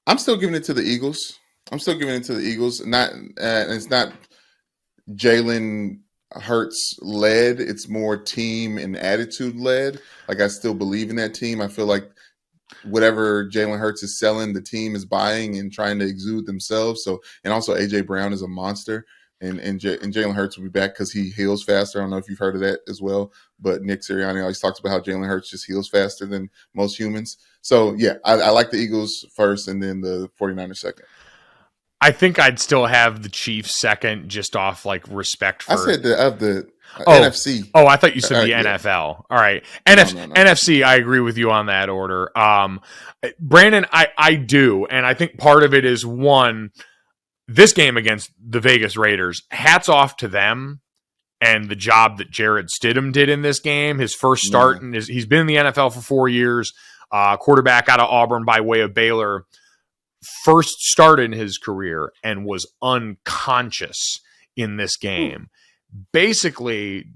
Speaker 2: I'm still giving it to the Eagles. Not, it's not Jalen Hurts led. It's more team and attitude led. Like, I still believe in that team. I feel like whatever Jalen Hurts is selling, the team is buying and trying to exude themselves. So, and also AJ Brown is a monster, and Jalen Hurts will be back because he heals faster. I don't know if you've heard of that as well, but Nick Sirianni always talks about how Jalen Hurts just heals faster than most humans. So yeah, I like the Eagles first and then the 49ers second.
Speaker 1: I think I'd still have the Chiefs second, just off like respect for.
Speaker 2: I said the NFC.
Speaker 1: Oh, I thought you said the NFL. All right,
Speaker 2: No.
Speaker 1: NFC. I agree with you on that order. Brandon, I do, and I think part of it is one, this game against the Vegas Raiders. Hats off to them and the job that Jarrett Stidham did in this game. His first start, and he's been in the NFL for 4 years. Quarterback out of Auburn by way of Baylor. First start in his career and was unconscious in this game. Basically,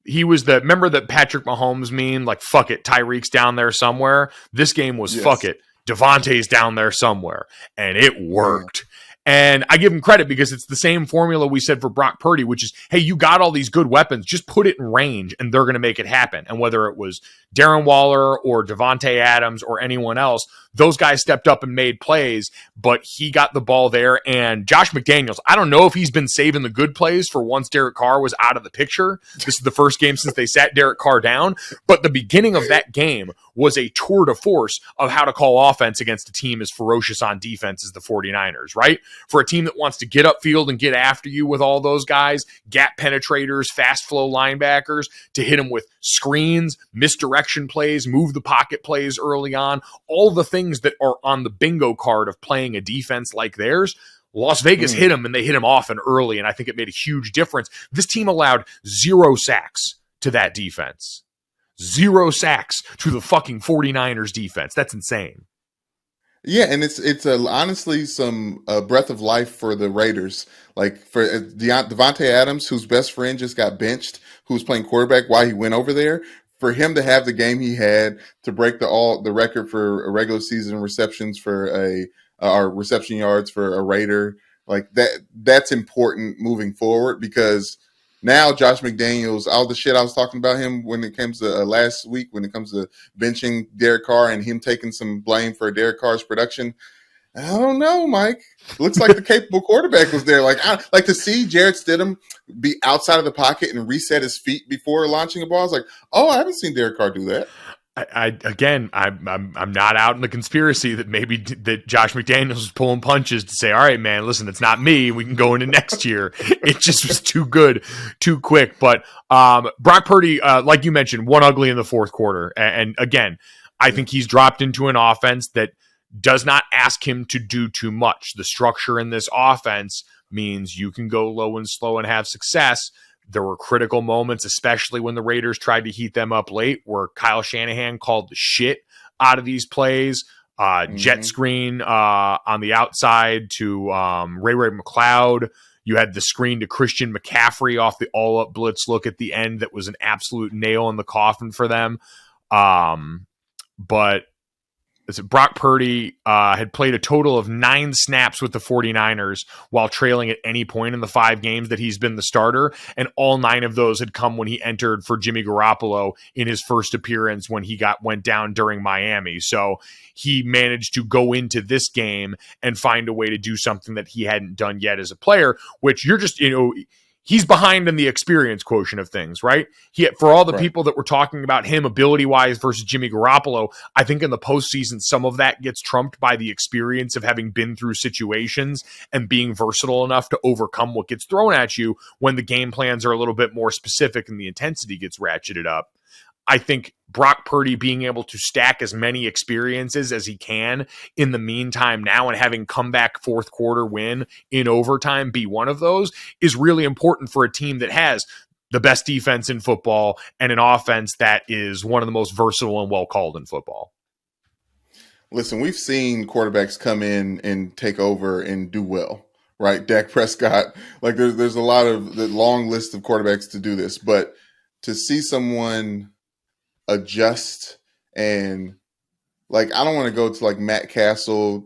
Speaker 1: he was remember that Patrick Mahomes meme, like, fuck it, Tyreek's down there somewhere. This game was fuck it, Devontae's down there somewhere. And it worked. And I give him credit because it's the same formula we said for Brock Purdy, which is, hey, you got all these good weapons, just put it in range and they're going to make it happen. And whether it was Darren Waller or Devontae Adams or anyone else, those guys stepped up and made plays, but he got the ball there. And Josh McDaniels, I don't know if he's been saving the good plays for once Derek Carr was out of the picture. This is the first game since they sat Derek Carr down, but the beginning of that game was a tour de force of how to call offense against a team as ferocious on defense as the 49ers, right? For a team that wants to get upfield and get after you with all those guys, gap penetrators, fast flow linebackers, to hit them with screens, misdirection plays, move the pocket plays early on, all the things that are on the bingo card of playing a defense like theirs. Las Vegas hit them, and they hit them often early, and I think it made a huge difference. This team allowed 0 sacks to that defense. 0 sacks to the fucking 49ers defense. That's insane.
Speaker 2: Yeah, and it's honestly some breath of life for the Raiders. Like, for Devontae Adams, whose best friend just got benched, who was playing quarterback while he went over there, for him to have the game he had, to break the record for a regular season receptions for or reception yards for a Raider, like that's important moving forward, because now Josh McDaniels, all the shit I was talking about him when it comes to last week, when it comes to benching Derek Carr and him taking some blame for Derek Carr's production, I don't know, Mike. Looks like the capable quarterback was there. Like, I like to see Jarrett Stidham be outside of the pocket and reset his feet before launching a ball. I was like, oh, I haven't seen Derek Carr do that.
Speaker 1: I'm not out in the conspiracy that maybe that Josh McDaniels was pulling punches to say, all right, man, listen, it's not me. We can go into next year. It just was too good, too quick. But Brock Purdy, like you mentioned, won ugly in the fourth quarter. And again, I think he's dropped into an offense that does not ask him to do too much. The structure in this offense means you can go low and slow and have success. There were critical moments, especially when the Raiders tried to heat them up late, where Kyle Shanahan called the shit out of these plays. Jet screen on the outside to Ray McLeod. You had the screen to Christian McCaffrey off the all-up blitz look at the end that was an absolute nail in the coffin for them. But Brock Purdy had played a total of 9 snaps with the 49ers while trailing at any point in the 5 games that he's been the starter, and all 9 of those had come when he entered for Jimmy Garoppolo in his first appearance when he went down during Miami. So he managed to go into this game and find a way to do something that he hadn't done yet as a player, which you're just, he's behind in the experience quotient of things, right? For all the people that were talking about him ability-wise versus Jimmy Garoppolo, I think in the postseason, some of that gets trumped by the experience of having been through situations and being versatile enough to overcome what gets thrown at you when the game plans are a little bit more specific and the intensity gets ratcheted up. I think Brock Purdy being able to stack as many experiences as he can in the meantime now, and having comeback fourth quarter win in overtime be one of those, is really important for a team that has the best defense in football and an offense that is one of the most versatile and well called in football.
Speaker 2: Listen, we've seen quarterbacks come in and take over and do well, right? Dak Prescott, like there's a lot of the long list of quarterbacks to do this, but to see someone adjust and like I don't want to go to like Matt Castle,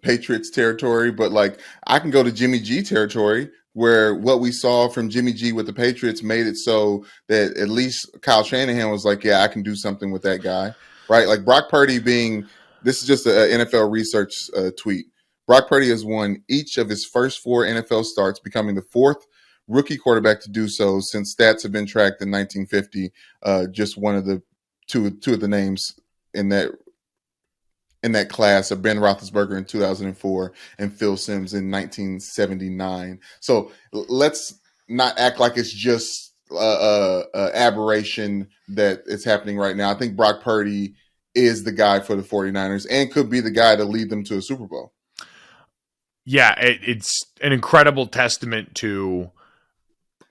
Speaker 2: Patriots territory, but like I can go to Jimmy G territory where what we saw from Jimmy G with the Patriots made it so that at least Kyle Shanahan was like, yeah, I can do something with that guy, right? Like Brock Purdy being, this is just an NFL research tweet. Brock Purdy has won each of his first 4 NFL starts, becoming the 4th rookie quarterback to do so since stats have been tracked in 1950. Just one of the two of the names in that class of Ben Roethlisberger in 2004 and Phil Simms in 1979. So let's not act like it's just aberration that is happening right now. I think Brock Purdy is the guy for the 49ers and could be the guy to lead them to a Super Bowl.
Speaker 1: Yeah, it's an incredible testament to,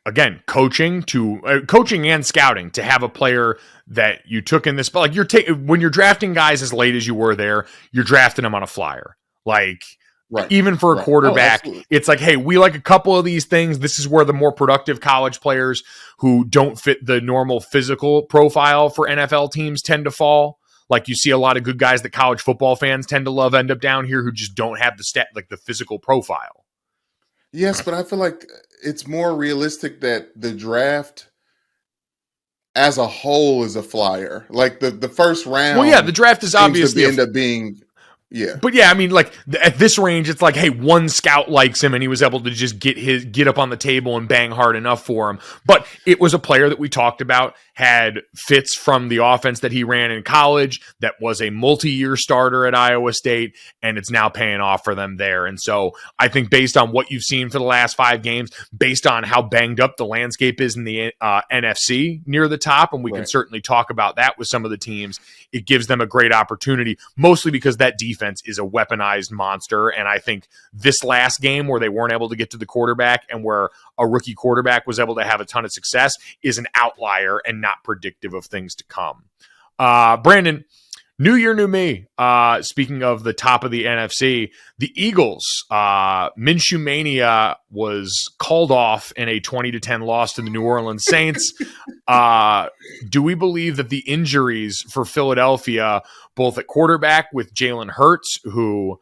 Speaker 1: again, coaching and scouting to have a player that you took in this, but like when you're drafting guys as late as you were there, you're drafting them on a flyer. Like
Speaker 2: right.
Speaker 1: Even for a quarterback, it's like, hey, we like a couple of these things. This is where the more productive college players who don't fit the normal physical profile for NFL teams tend to fall. Like you see a lot of good guys that college football fans tend to love end up down here who just don't have the physical profile.
Speaker 2: Yes, but I feel like it's more realistic that the draft as a whole is a flyer. Like the first round.
Speaker 1: Well, yeah, the draft is obviously
Speaker 2: end up being. Yeah.
Speaker 1: But yeah, I mean, like at this range, it's like, hey, one scout likes him and he was able to just get up on the table and bang hard enough for him. But it was a player that we talked about had fits from the offense that he ran in college, that was a multi-year starter at Iowa State, and it's now paying off for them there. And so I think based on what you've seen for the last 5 games, based on how banged up the landscape is in the NFC near the top, and we can certainly talk about that with some of the teams, it gives them a great opportunity, mostly because that defense is a weaponized monster. And I think this last game where they weren't able to get to the quarterback and where a rookie quarterback was able to have a ton of success is an outlier and not predictive of things to come. Brandon, new year, new me. Speaking of the top of the NFC, the Eagles, Minshew Mania was called off in a 20-10 loss to the New Orleans Saints. Do we believe that the injuries for Philadelphia, both at quarterback with Jalen Hurts, who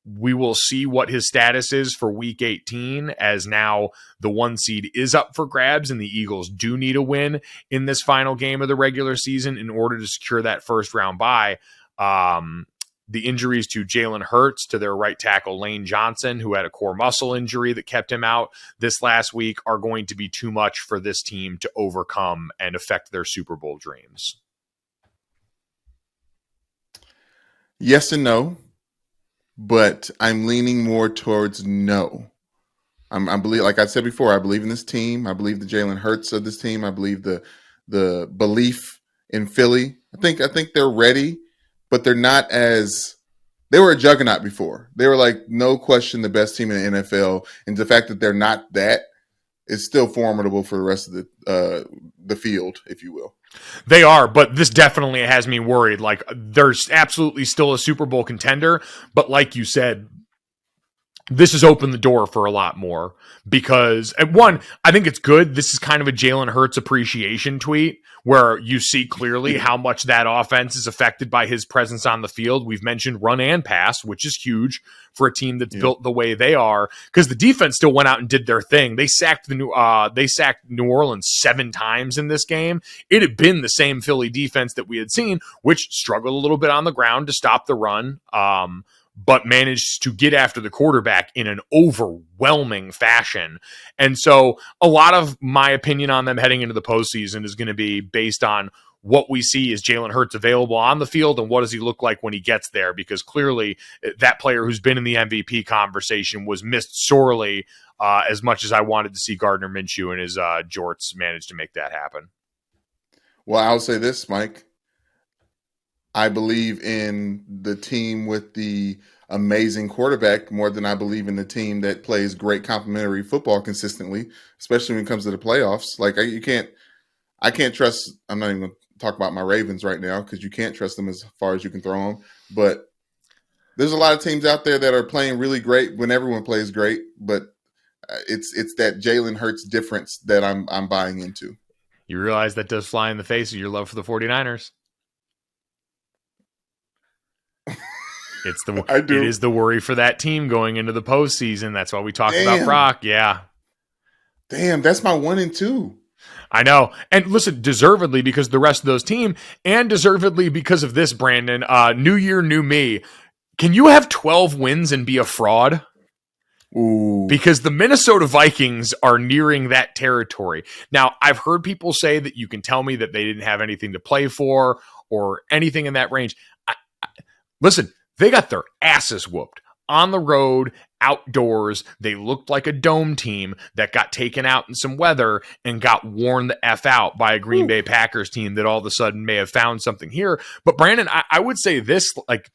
Speaker 1: we will see what his status is for week 18, as now the 1 seed is up for grabs and the Eagles do need a win in this final game of the regular season in order to secure that first round bye. The injuries to Jalen Hurts, to their right tackle Lane Johnson, who had a core muscle injury that kept him out this last week, are going to be too much for this team to overcome and affect their Super Bowl dreams.
Speaker 2: Yes and no. But I'm leaning more towards no. I believe, like I said before, I believe in this team. I believe the Jalen Hurts of this team. I believe the belief in Philly. I think they're ready, but they're not as they were a juggernaut before. They were like no question the best team in the NFL, and the fact that they're not that is still formidable for the rest of the field, if you will.
Speaker 1: They are, but this definitely has me worried. Like, there's absolutely still a Super Bowl contender, but like you said, this has opened the door for a lot more because, at one, I think it's good. This is kind of a Jalen Hurts appreciation tweet where you see clearly how much that offense is affected by his presence on the field. We've mentioned run and pass, which is huge for a team that's built the way they are, because the defense still went out and did their thing. They sacked New Orleans 7 times in this game. It had been the same Philly defense that we had seen, which struggled a little bit on the ground to stop the run, but managed to get after the quarterback in an overwhelming fashion. And so a lot of my opinion on them heading into the postseason is going to be based on what we see is Jalen Hurts available on the field and what does he look like when he gets there, because clearly that player who's been in the MVP conversation was missed sorely, as much as I wanted to see Gardner Minshew and his jorts manage to make that happen.
Speaker 2: Well, I'll say this, Mike. I believe in the team with the amazing quarterback more than I believe in the team that plays great complementary football consistently, especially when it comes to the playoffs. Like I can't trust. I'm not even going to talk about my Ravens right now because you can't trust them as far as you can throw them. But There's a lot of teams out there that are playing really great when everyone plays great, but it's that Jalen Hurts difference that I'm buying into.
Speaker 1: You realize that does fly in the face of your love for the 49ers.
Speaker 2: I do.
Speaker 1: It is the worry for that team going into the postseason. That's why we talked about Brock. Yeah.
Speaker 2: Damn, that's my 1 and 2.
Speaker 1: I know. And listen, deservedly because the rest of those team, and deservedly because of this, Brandon. New year, new me. Can you have 12 wins and be a fraud?
Speaker 2: Ooh.
Speaker 1: Because the Minnesota Vikings are nearing that territory. Now, I've heard people say that you can tell me that they didn't have anything to play for or anything in that range. Listen, they got their asses whooped on the road, outdoors. They looked like a dome team that got taken out in some weather and got worn the F out by a Green Bay Packers team that all of a sudden may have found something here. But Brandon, I would say this, like,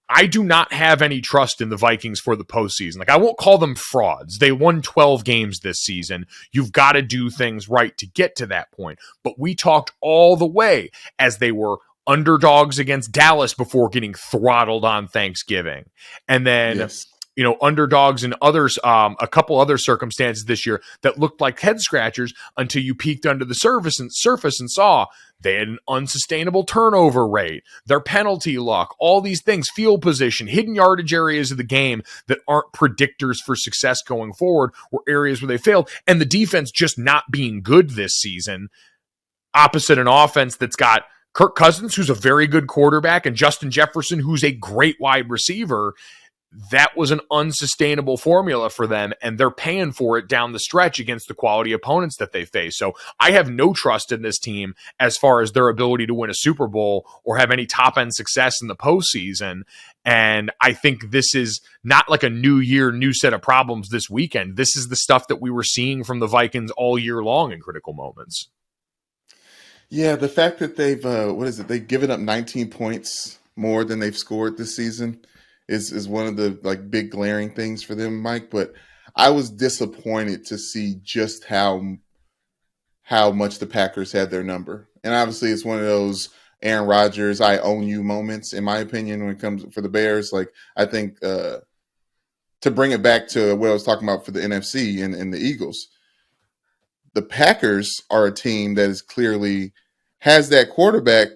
Speaker 1: I do not have any trust in the Vikings for the postseason. Like, I won't call them frauds. They won 12 games this season. You've got to do things right to get to that point. But we talked all the way as they were underdogs against Dallas before getting throttled on Thanksgiving. And then, underdogs in others, a couple other circumstances this year that looked like head scratchers until you peeked under the surface and saw they had an unsustainable turnover rate, their penalty luck, all these things, field position, hidden yardage areas of the game that aren't predictors for success going forward were areas where they failed. And the defense just not being good this season, opposite an offense that's got Kirk Cousins, who's a very good quarterback, and Justin Jefferson, who's a great wide receiver. That was an unsustainable formula for them, and they're paying for it down the stretch against the quality opponents that they face. So I have no trust in this team as far as their ability to win a Super Bowl or have any top-end success in the postseason. And I think this is not like a new year, new set of problems this weekend. This is the stuff that we were seeing from the Vikings all year long in critical moments.
Speaker 2: Yeah, the fact that they've given up 19 points more than they've scored this season is one of the big glaring things for them, Mike. But I was disappointed to see just how much the Packers had their number. And obviously it's one of those Aaron Rodgers, I own you moments, in my opinion, when it comes for the Bears. Like, I think to bring it back to what I was talking about for the NFC and the Eagles, the Packers are a team that is clearly has that quarterback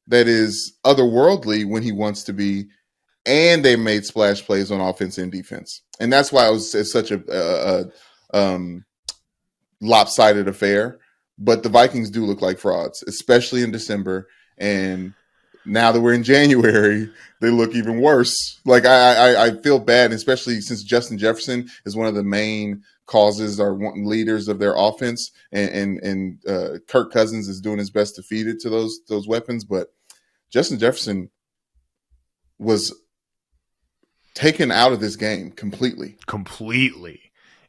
Speaker 2: that is otherworldly when he wants to be, and they made splash plays on offense and defense. And that's why it's such a lopsided affair. But the Vikings do look like frauds, especially in December. And now that we're in January, they look even worse. Like, I feel bad, especially since Justin Jefferson is one of the main causes or leaders of their offense, and Kirk Cousins is doing his best to feed it to those weapons. But Justin Jefferson was taken out of this game completely.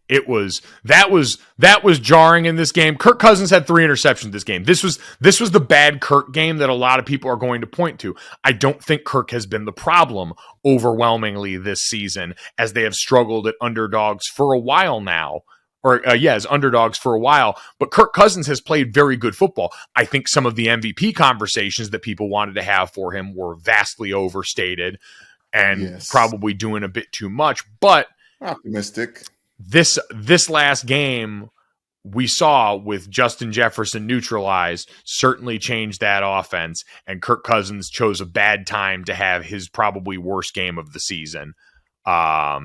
Speaker 2: That was jarring in this game. Kirk Cousins had 3 interceptions this game. This was the bad Kirk game that a lot of people are going to point to. I don't think Kirk has been the problem overwhelmingly this season, as they have struggled at underdogs for a while now. As underdogs for a while. But Kirk Cousins has played very good football. I think some of the MVP conversations that people wanted to have for him were vastly overstated and probably doing a bit too much. But optimistic.
Speaker 1: This last game we saw with Justin Jefferson neutralized certainly changed that offense, and Kirk Cousins chose a bad time to have his probably worst game of the season. I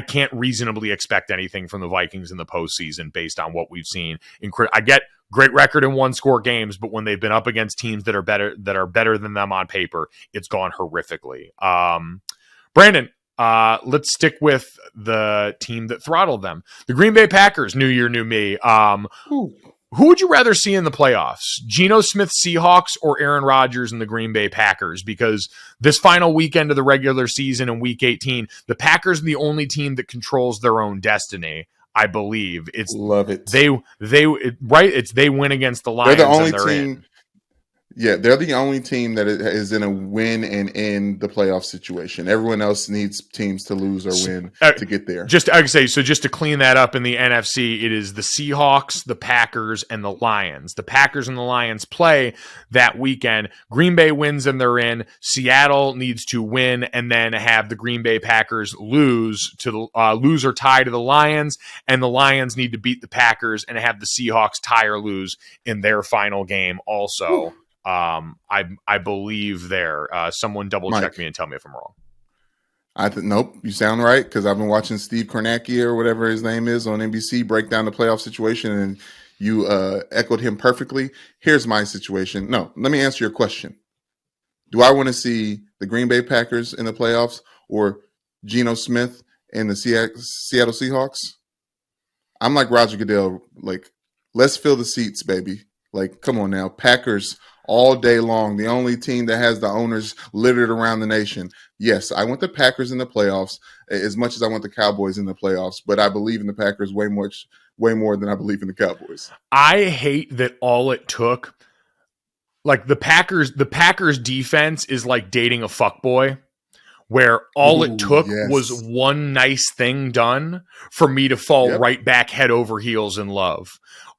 Speaker 1: can't reasonably expect anything from the Vikings in the postseason based on what we've seen. I get great record in 1-score games, but when they've been up against teams that are better than them on paper, it's gone horrifically. Brandon, let's stick with the team that throttled them. The Green Bay Packers, new year, new me. Who would you rather see in the playoffs? Geno Smith Seahawks or Aaron Rodgers and the Green Bay Packers? Because this final weekend of the regular season in Week 18, the Packers are the only team that controls their own destiny, I believe.
Speaker 2: Love it.
Speaker 1: They win against the Lions.
Speaker 2: They're the only team. Yeah, they're the only team that is in a win and in the playoff situation. Everyone else needs teams to lose or win to get there.
Speaker 1: Just I say so. Just to clean that up in the NFC, it is the Seahawks, the Packers, and the Lions. The Packers and the Lions play that weekend. Green Bay wins and they're in. Seattle needs to win and then have the Green Bay Packers lose or tie to the Lions, and the Lions need to beat the Packers and have the Seahawks tie or lose in their final game. Also.
Speaker 2: Whew.
Speaker 1: I believe there. Someone double check me and tell me if I'm wrong.
Speaker 2: Nope, you sound right, because I've been watching Steve Kornacki or whatever his name is on NBC break down the playoff situation, and you echoed him perfectly. Here's my situation. No, let me answer your question. Do I want to see the Green Bay Packers in the playoffs or Geno Smith and the Seattle Seahawks? I'm like Roger Goodell. Like, let's fill the seats, baby. Like, come on now. Packers all day long. The only team that has the owners littered around the nation. Yes, I want the Packers in the playoffs as much as I want the Cowboys in the playoffs, but I believe in the Packers way more than I believe in the Cowboys.
Speaker 1: I hate that all it took, like the Packers defense is like dating a fuckboy, where all it took was one nice thing done for me to fall right back head over heels in love.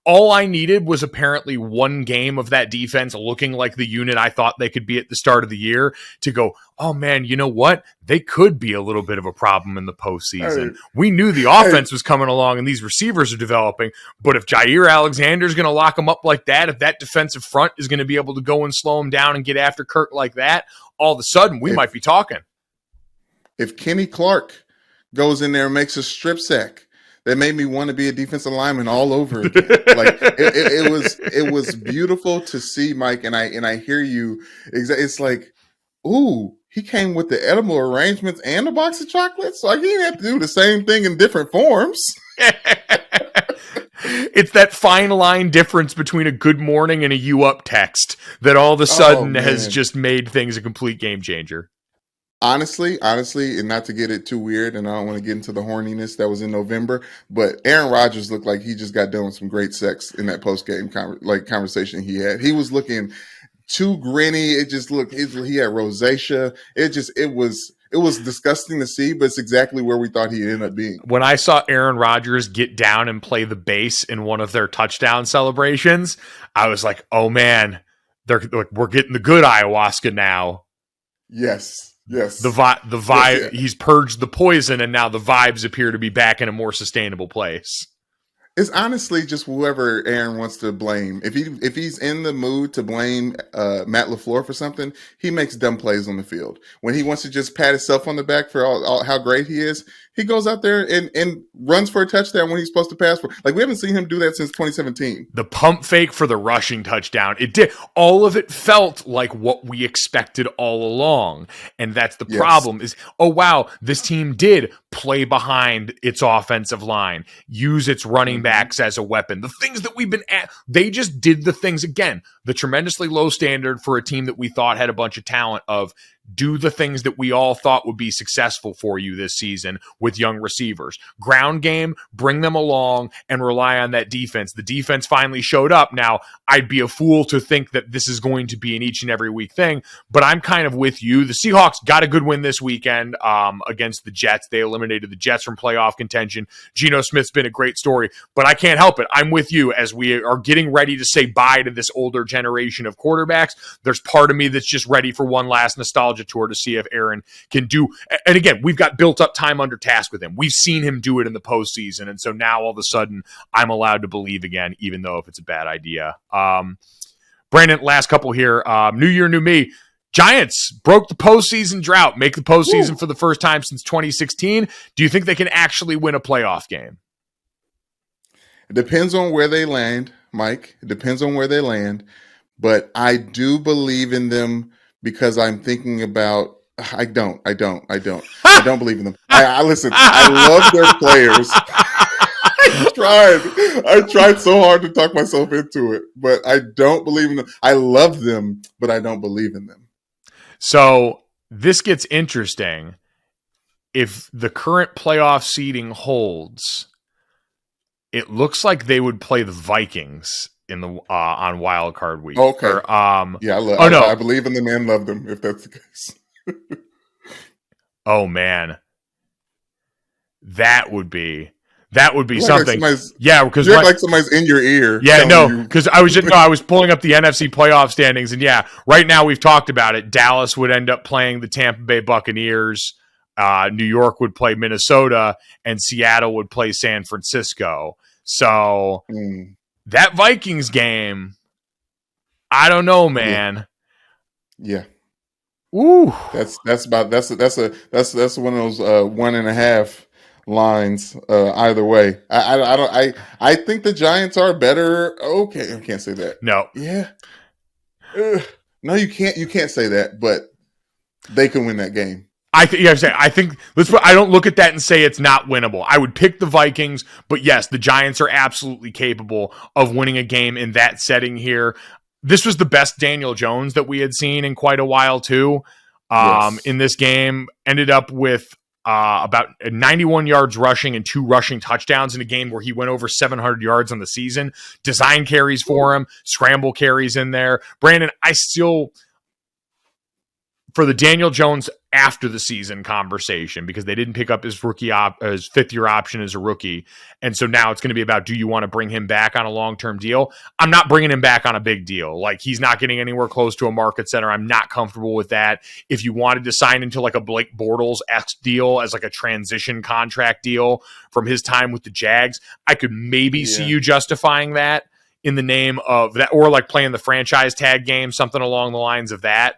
Speaker 1: All I needed was apparently one game of that defense looking like the unit I thought they could be at the start of the year to go, oh man, you know what? They could be a little bit of a problem in the postseason. We knew the offense was coming along and these receivers are developing, but if Jair Alexander's going to lock them up like that, if that defensive front is going to be able to go and slow them down and get after Kirk like that, all of a sudden we might be talking.
Speaker 2: If Kenny Clark goes in there and makes a strip sack, that made me want to be a defensive lineman all over again. Like it was beautiful to see, Mike. And I hear you. It's like, ooh, he came with the edible arrangements and a box of chocolates. Like he didn't have to do the same thing in different forms.
Speaker 1: It's that fine line difference between a good morning and a you up text that all of a sudden has just made things a complete game changer.
Speaker 2: Honestly, and not to get it too weird, and I don't want to get into the horniness that was in November, but Aaron Rodgers looked like he just got done with some great sex in that post-game conversation he had. He was looking too grinny. It just looked, he had rosacea. It was disgusting to see, but it's exactly where we thought he'd end up being.
Speaker 1: When I saw Aaron Rodgers get down and play the bass in one of their touchdown celebrations, I was like, oh man, we're getting the good ayahuasca now.
Speaker 2: Yes.
Speaker 1: The vibe, he's purged the poison, and now the vibes appear to be back in a more sustainable place.
Speaker 2: It's honestly just whoever Aaron wants to blame. If he's in the mood to blame Matt LaFleur for something, he makes dumb plays on the field. When he wants to just pat himself on the back for all how great he is, he goes out there and runs for a touchdown when he's supposed to pass for. Like, we haven't seen him do that since 2017.
Speaker 1: The pump fake for the rushing touchdown, it did. All of it felt like what we expected all along. And that's the problem is, oh, wow, this team did play behind its offensive line, use its running backs as a weapon. The things that we've been at, they just did the things again. The tremendously low standard for a team that we thought had a bunch of talent of do the things that we all thought would be successful for you this season with young receivers. Ground game, bring them along and rely on that defense. The defense finally showed up. Now, I'd be a fool to think that this is going to be an each and every week thing, but I'm kind of with you. The Seahawks got a good win this weekend against the Jets. They eliminated the Jets from playoff contention. Geno Smith's been a great story, but I can't help it. I'm with you as we are getting ready to say bye to this older generation of quarterbacks. There's part of me that's just ready for one last nostalgia tour to see if Aaron can do. And again, we've got built up time under task with him. We've seen him do it in the postseason. And so now all of a sudden I'm allowed to believe again, even though if it's a bad idea. Brandon, last couple here. New year, new me. Giants broke the postseason drought, make the postseason for the first time since 2016. Do you think they can actually win a playoff game?
Speaker 2: It depends on where they land, Mike. It depends on where they land. But I do believe in them because I'm thinking about I don't believe in them. I listen, I love their players. I tried so hard to talk myself into it, but I don't believe in them. I love them, but I don't believe in them.
Speaker 1: So this gets interesting. If the current playoff seeding holds, it looks like they would play the Vikings in the on wild card week.
Speaker 2: Okay.
Speaker 1: Or,
Speaker 2: yeah, I believe in them and love them, if that's the case.
Speaker 1: Oh man, that would be something.
Speaker 2: Like
Speaker 1: because
Speaker 2: like somebody's in your ear.
Speaker 1: Yeah, no, because I was pulling up the NFC playoff standings, and yeah, right now we've talked about it. Dallas would end up playing the Tampa Bay Buccaneers. New York would play Minnesota, and Seattle would play San Francisco. So that Vikings game, I don't know, man.
Speaker 2: Yeah.
Speaker 1: Ooh.
Speaker 2: That's one of those 1.5 lines either way. I think the Giants are better. Okay, I can't say that.
Speaker 1: No.
Speaker 2: Yeah. No, you can't say that, but they can win that game.
Speaker 1: I think I don't look at that and say it's not winnable. I would pick the Vikings, but yes, the Giants are absolutely capable of winning a game in that setting here. This was the best Daniel Jones that we had seen in quite a while too.
Speaker 2: Yes.
Speaker 1: In this game, ended up with about 91 yards rushing and 2 rushing touchdowns in a game where he went over 700 yards on the season. Design carries for him, scramble carries in there. Brandon, for the Daniel Jones after the season conversation, because they didn't pick up his his fifth-year option as a rookie, and so now it's going to be about, do you want to bring him back on a long-term deal? I'm not bringing him back on a big deal. Like, he's not getting anywhere close to a market center. I'm not comfortable with that. If you wanted to sign into like a Blake Bortles-esque deal as like a transition contract deal from his time with the Jags, I could maybe see you justifying that in the name of that, or like playing the franchise tag game, something along the lines of that.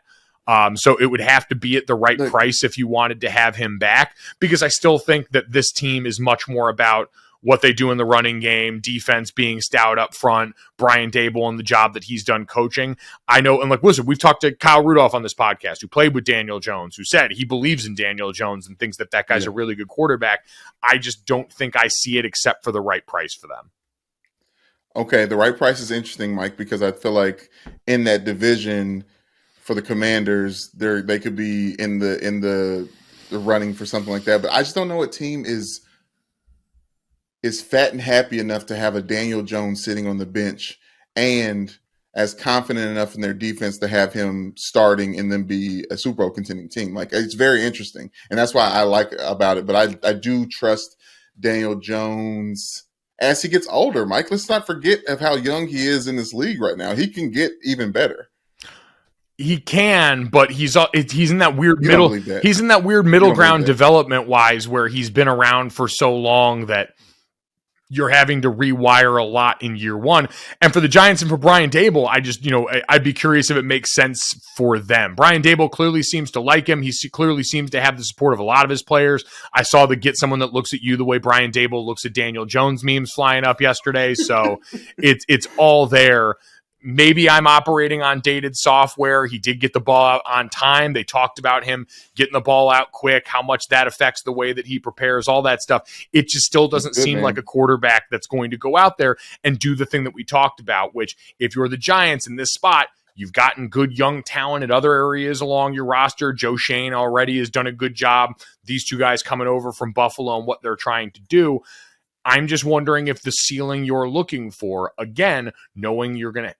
Speaker 1: So it would have to be at the right price if you wanted to have him back, because I still think that this team is much more about what they do in the running game, defense being stout up front, Brian Daboll and the job that he's done coaching. I know, and like, listen, we've talked to Kyle Rudolph on this podcast, who played with Daniel Jones, who said he believes in Daniel Jones and thinks that guy's a really good quarterback. I just don't think I see it except for the right price for them.
Speaker 2: Okay, the right price is interesting, Mike, because I feel like in that division for the Commanders, they could be in the running for something like that. But I just don't know what team is fat and happy enough to have a Daniel Jones sitting on the bench and as confident enough in their defense to have him starting and then be a Super Bowl contending team. Like, it's very interesting, and that's why I like about it. But I do trust Daniel Jones as he gets older. Mike, let's not forget of how young he is in this league right now. He can get even better.
Speaker 1: He can, but he's in that weird middle. He's in that weird middle ground development wise, where he's been around for so long that you're having to rewire a lot in year one. And for the Giants and for Brian Daboll, I'd be curious if it makes sense for them. Brian Daboll clearly seems to like him. He clearly seems to have the support of a lot of his players. I saw the "get someone that looks at you the way Brian Daboll looks at Daniel Jones" memes flying up yesterday. So it's all there. Maybe I'm operating on dated software. He did get the ball out on time. They talked about him getting the ball out quick, how much that affects the way that he prepares, all that stuff. It just still doesn't seem like a quarterback that's going to go out there and do the thing that we talked about, which if you're the Giants in this spot, you've gotten good young talent at other areas along your roster. Joe Shane already has done a good job. These two guys coming over from Buffalo and what they're trying to do. I'm just wondering if the ceiling you're looking for, again, knowing you're going to,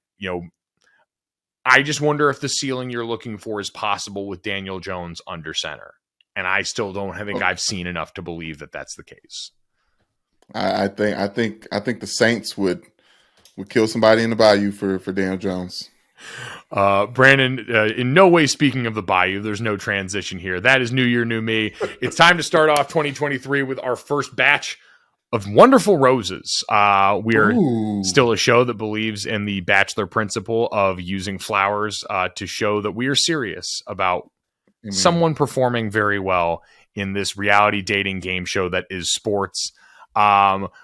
Speaker 1: I just wonder if the ceiling you're looking for is possible with Daniel Jones under center. And I still don't think I've seen enough to believe that that's the case.
Speaker 2: I think the Saints would kill somebody in the bayou for Daniel Jones.
Speaker 1: Brandon, in no way speaking of the bayou, there's no transition here. That is New Year, New Me. It's time to start off 2023 with our first batch of wonderful roses. We're still a show that believes in the Bachelor principle of using flowers to show that we are serious about someone performing very well in this reality dating game show that is sports.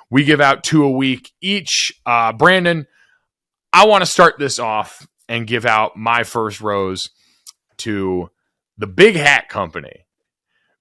Speaker 1: We give out 2 a week each. Brandon, I want to start this off and give out my first rose to the Big Hat Company.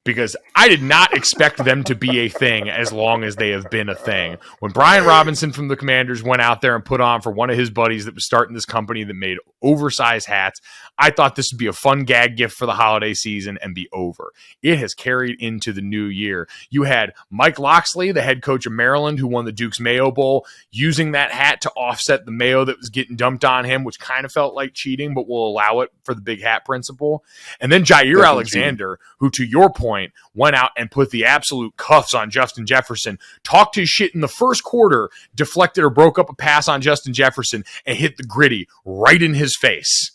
Speaker 1: because I did not expect them to be a thing as long as they have been a thing. When Brian Robinson from the Commanders went out there and put on for one of his buddies that was starting this company that made oversized hats, I thought this would be a fun gag gift for the holiday season and be over. It has carried into the new year. You had Mike Locksley, the head coach of Maryland, who won the Duke's Mayo Bowl, using that hat to offset the mayo that was getting dumped on him, which kind of felt like cheating, but will allow it for the big hat principle. And then Jair Alexander, who, to your point, went out and put the absolute cuffs on Justin Jefferson, talked his shit in the first quarter, deflected or broke up a pass on Justin Jefferson, and hit the gritty right in his face.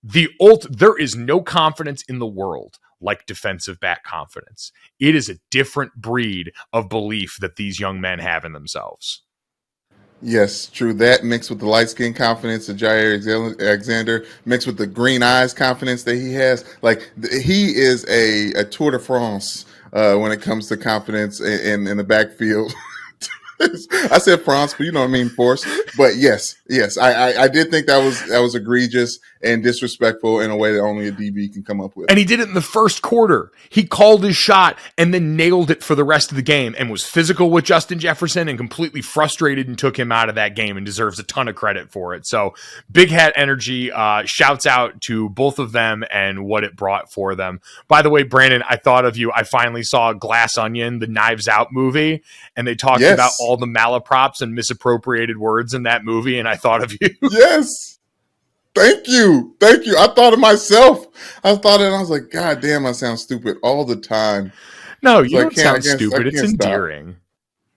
Speaker 1: There is no confidence in the world like defensive back confidence. It is a different breed of belief that these young men have in themselves.
Speaker 2: Yes, true. That mixed with the light skin confidence of Jair Alexander, mixed with the green eyes confidence that he has. Like, he is a Tour de France when it comes to confidence in the backfield. I said France, but you know what I mean, force. But yes, I did think that was egregious and disrespectful in a way that only a DB can come up with.
Speaker 1: And he did it in the first quarter. He called his shot and then nailed it for the rest of the game and was physical with Justin Jefferson and completely frustrated and took him out of that game and deserves a ton of credit for it. So big hat energy. Shouts out to both of them and what it brought for them. By the way, Brandon, I thought of you. I finally saw Glass Onion, the Knives Out movie, and they talked about all the malaprops and misappropriated words in that movie, and I thought of you.
Speaker 2: Yes. Thank you. I thought of myself. I was like, God damn, I sound stupid all the time.
Speaker 1: No, you don't sound stupid. It's endearing.
Speaker 2: Stop.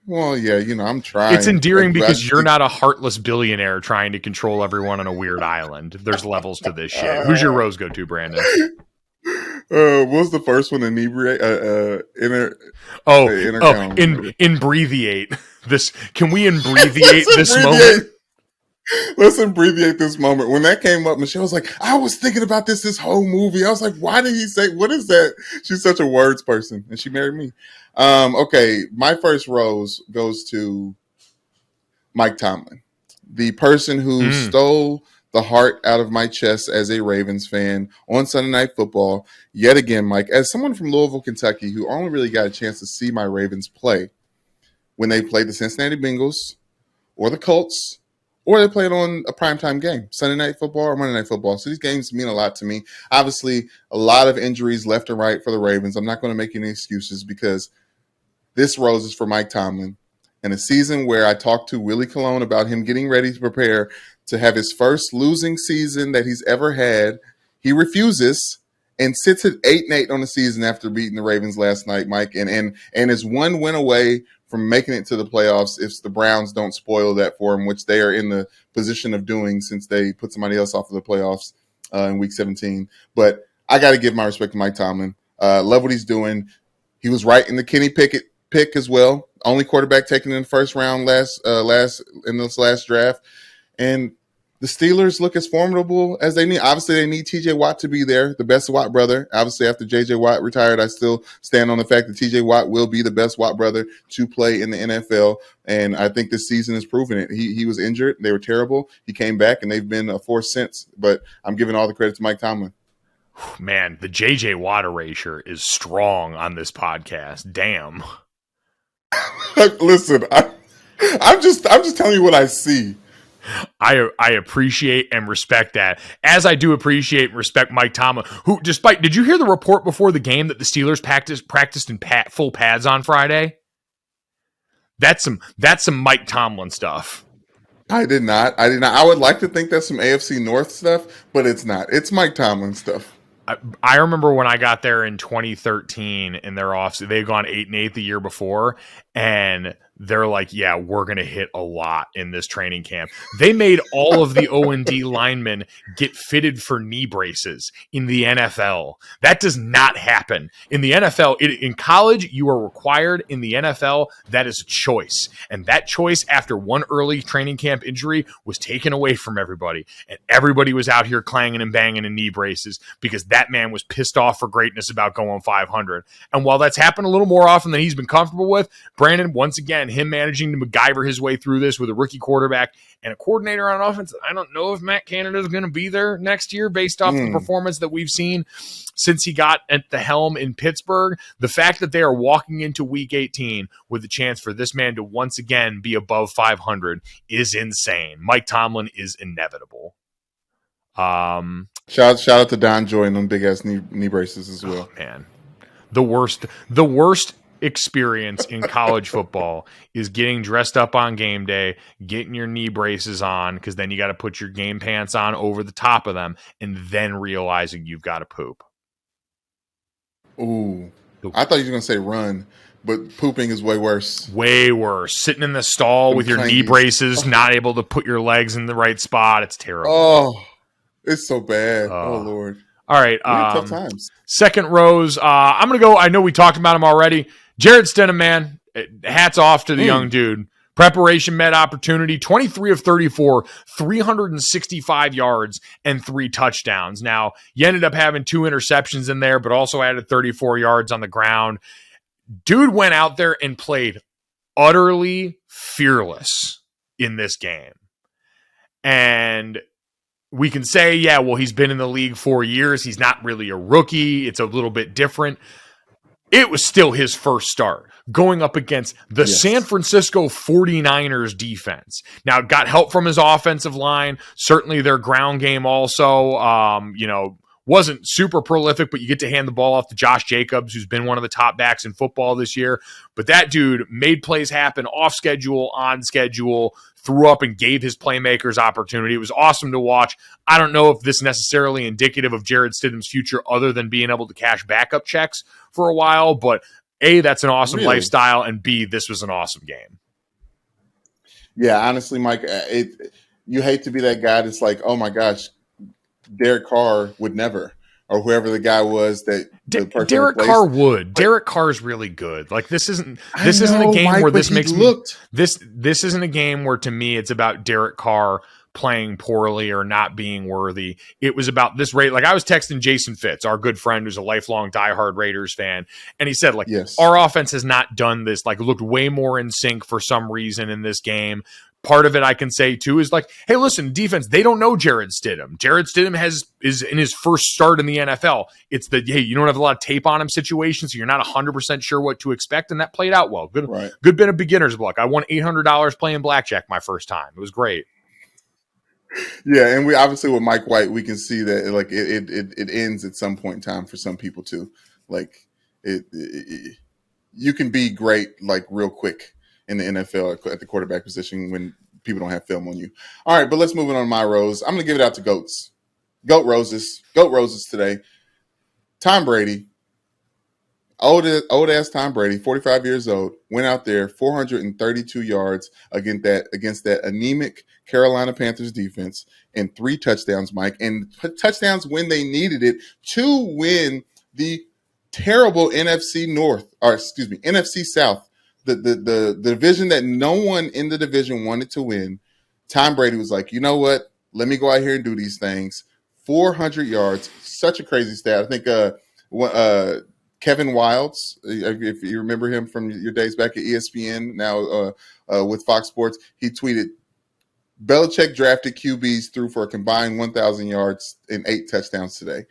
Speaker 2: Well, yeah, I'm trying.
Speaker 1: It's endearing because you're not a heartless billionaire trying to control everyone on a weird island. There's levels to this shit. Who's your rose go to, Brandon?
Speaker 2: What was the first one? Inebriate?
Speaker 1: Imbreathiate. Can we imbreathiate this moment?
Speaker 2: Let's imbreathiate this moment. When that came up, Michelle was like, I was thinking about this whole movie. I was like, why did he say, what is that? She's such a words person, and she married me. Okay, my first rose goes to Mike Tomlin, the person who stole the heart out of my chest as a Ravens fan on Sunday Night Football. Yet again, Mike, as someone from Louisville, Kentucky, who only really got a chance to see my Ravens play when they played the Cincinnati Bengals or the Colts, or they played on a primetime game, Sunday Night Football or Monday Night Football. So these games mean a lot to me. Obviously, a lot of injuries left and right for the Ravens. I'm not going to make any excuses because this rose is for Mike Tomlin. In a season where I talked to Willie Colon about him getting ready to prepare to have his first losing season that he's ever had, he refuses and sits at 8-8 on the season after beating the Ravens last night, Mike, and is one win away from making it to the playoffs if the Browns don't spoil that for him, which they are in the position of doing since they put somebody else off of the playoffs in Week 17. But I got to give my respect to Mike Tomlin. Love what he's doing. He was right in the Kenny Pickett pick as well. Only quarterback taken in the first round in this last draft. And the Steelers look as formidable as they need. Obviously, they need TJ Watt to be there, the best Watt brother. Obviously, after JJ Watt retired, I still stand on the fact that TJ Watt will be the best Watt brother to play in the NFL. And I think this season has proven it. He was injured. They were terrible. He came back, and they've been a force since. But I'm giving all the credit to Mike Tomlin.
Speaker 1: Man, the JJ Watt erasure is strong on this podcast. Damn.
Speaker 2: Listen, I'm just telling you what I see.
Speaker 1: I appreciate and respect that, as I do appreciate and respect Mike Tomlin, who, did you hear the report before the game that the Steelers practiced in full pads on Friday? That's some Mike Tomlin stuff.
Speaker 2: I did not. I would like to think that's some AFC North stuff, but it's not. It's Mike Tomlin stuff.
Speaker 1: I remember when I got there in 2013 in their office, they'd gone 8-8 the year before, and they're like, yeah, we're going to hit a lot in this training camp. They made all of the O&D linemen get fitted for knee braces in the NFL. That does not happen. In the NFL, in college, you are required. In the NFL, that is a choice. And that choice, after one early training camp injury, was taken away from everybody. And everybody was out here clanging and banging in knee braces because that man was pissed off for greatness about going 500. And while that's happened a little more often than he's been comfortable with, Brandon, once again, and him managing to MacGyver his way through this with a rookie quarterback and a coordinator on offense. I don't know if Matt Canada is going to be there next year based off the performance that we've seen since he got at the helm in Pittsburgh. The fact that they are walking into week 18 with a chance for this man to once again be above 500 is insane. Mike Tomlin is inevitable.
Speaker 2: Shout out to Don Joy and them big ass knee braces as well.
Speaker 1: Oh, man, the worst experience in college football is getting dressed up on game day, getting your knee braces on, because then you got to put your game pants on over the top of them, and then realizing you've got to poop.
Speaker 2: Ooh, I thought you were gonna say run, but pooping is way worse.
Speaker 1: Way worse. Sitting in the stall with your knee braces, not able to put your legs in the right spot. It's terrible.
Speaker 2: Oh, it's so bad. Oh Lord.
Speaker 1: All right.
Speaker 2: Tough times.
Speaker 1: Second rows. I'm going to go. I know we talked about him already. Jarrett Stidham, man. Hats off to the young dude. Preparation met opportunity. 23 of 34, 365 yards, and 3 touchdowns. Now, you ended up having 2 interceptions in there, but also added 34 yards on the ground. Dude went out there and played utterly fearless in this game. And we can say, yeah, well, he's been in the league 4 years. He's not really a rookie. It's a little bit different. It was still his first start going up against the San Francisco 49ers defense. Now, got help from his offensive line. Certainly their ground game also, wasn't super prolific, but you get to hand the ball off to Josh Jacobs, who's been one of the top backs in football this year. But that dude made plays happen off schedule, on schedule, threw up and gave his playmakers opportunity. It was awesome to watch. I don't know if this is necessarily indicative of Jarrett Stidham's future other than being able to cash backup checks for a while, but A, that's an awesome lifestyle, and B, this was an awesome game.
Speaker 2: Yeah, honestly, Mike, you hate to be that guy that's like, oh my gosh, Derek Carr would never, or whoever the guy was that
Speaker 1: Derek Carr would. Derek Carr's really good. Like this isn't a game
Speaker 2: Mike,
Speaker 1: where this makes me this isn't a game where to me it's about Derek Carr playing poorly or not being worthy. It was about this rate. Like I was texting Jason Fitz, our good friend who's a lifelong diehard Raiders fan, and he said, like, our offense has not done this, like looked way more in sync for some reason in this game. Part of it I can say too is like, hey, listen, defense, they don't know Jarrett Stidham. Jarrett Stidham is in his first start in the NFL. It's the, hey, you don't have a lot of tape on him situation, so you're not 100% sure what to expect, and that played out well. Good bit of beginner's luck. I won $800 playing blackjack my first time. It was great.
Speaker 2: Yeah, and we obviously with Mike White, we can see that like it ends at some point in time for some people too. Like you can be great like real quick in the NFL at the quarterback position when people don't have film on you. All right, but let's move on to my rose. I'm going to give it out to GOATs. Goat roses today. Tom Brady, old ass Tom Brady, 45 years old, went out there 432 yards against that anemic Carolina Panthers defense and 3 touchdowns, Mike, and touchdowns when they needed it to win the terrible NFC South. The division that no one in the division wanted to win. Tom Brady was like, you know what? Let me go out here and do these things. 400 yards, such a crazy stat. I think Kevin Wildes, if you remember him from your days back at ESPN, now with Fox Sports, he tweeted, Belichick drafted QBs threw for a combined 1,000 yards and 8 touchdowns today.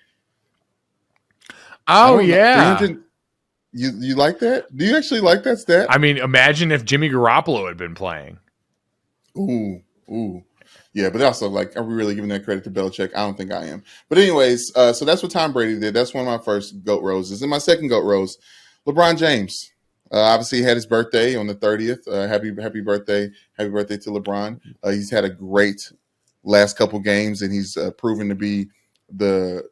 Speaker 1: Oh, yeah.
Speaker 2: You like that? Do you actually like that stat?
Speaker 1: I mean, imagine if Jimmy Garoppolo had been playing.
Speaker 2: Ooh. Yeah, but also, like, are we really giving that credit to Belichick? I don't think I am. But anyways, so that's what Tom Brady did. That's one of my first GOAT roses. And my second GOAT rose, LeBron James. Obviously, he had his birthday on the 30th. Happy birthday. Happy birthday to LeBron. He's had a great last couple games, and he's proven to be the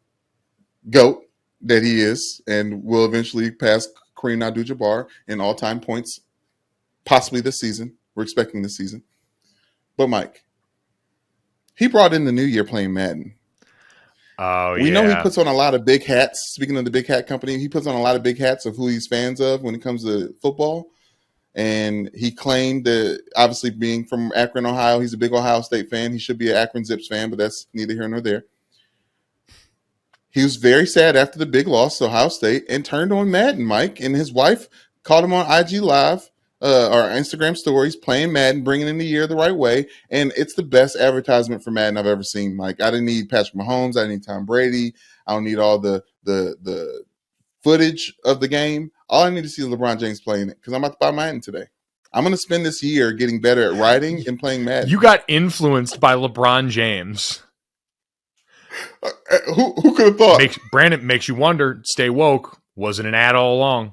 Speaker 2: GOAT that he is, and will eventually pass Kareem Abdul-Jabbar in all-time points, possibly this season. We're expecting this season. But Mike, he brought in the new year playing Madden.
Speaker 1: Oh,
Speaker 2: we know he puts on a lot of big hats. Speaking of the big hat company, he puts on a lot of big hats of who he's fans of when it comes to football. And he claimed that, obviously being from Akron, Ohio, he's a big Ohio State fan. He should be an Akron Zips fan, but that's neither here nor there. He was very sad after the big loss to Ohio State and turned on Madden, Mike. And his wife caught him on IG Live our Instagram stories, playing Madden, bringing in the year the right way, and it's the best advertisement for Madden I've ever seen, Mike. I didn't need Patrick Mahomes. I didn't need Tom Brady. I don't need all the footage of the game. All I need to see is LeBron James playing it because I'm about to buy Madden today. I'm going to spend this year getting better at writing and playing Madden.
Speaker 1: You got influenced by LeBron James.
Speaker 2: Who could have thought?
Speaker 1: Brandon, makes you wonder. Stay woke. Was it an ad all along?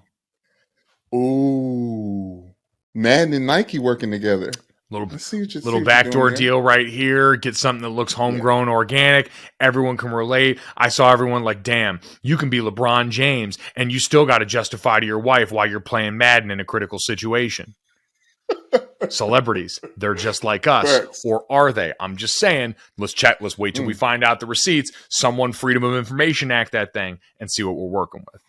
Speaker 2: Ooh, Madden and Nike working together.
Speaker 1: Little backdoor deal right here. Get something that looks homegrown, organic. Everyone can relate. I saw everyone like, damn, you can be LeBron James, and you still got to justify to your wife why you're playing Madden in a critical situation. Celebrities, they're just like us. Or are they? I'm just saying, let's check. Let's wait till we find out the receipts. Someone Freedom of Information Act that thing and see what we're working with.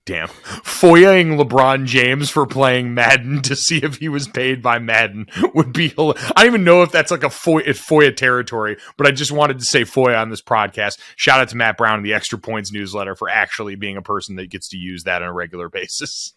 Speaker 1: Damn. FOIAing LeBron James for playing Madden to see if he was paid by Madden would be hilarious. I don't even know if that's like a FOIA territory, but I just wanted to say FOIA on this podcast. Shout out to Matt Brown and the Extra Points newsletter for actually being a person that gets to use that on a regular basis.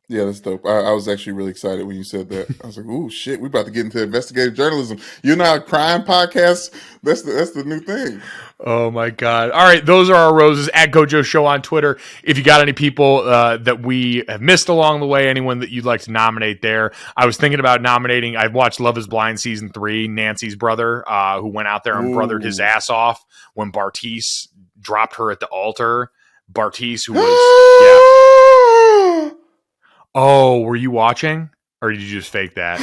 Speaker 2: Yeah, that's dope. I was actually really excited when you said that. I was like, "Ooh, shit, we about to get into investigative journalism." You know, crime podcasts. That's the new thing.
Speaker 1: Oh my god! All right, those are our roses at Gojo Show on Twitter. If you got any people that we have missed along the way, anyone that you'd like to nominate there, I was thinking about nominating. I watched Love Is Blind season 3. Nancy's brother, who went out there and brothered his ass off when Bartice dropped her at the altar. Bartice, who was yeah. Oh, were you watching? Or did you just fake that?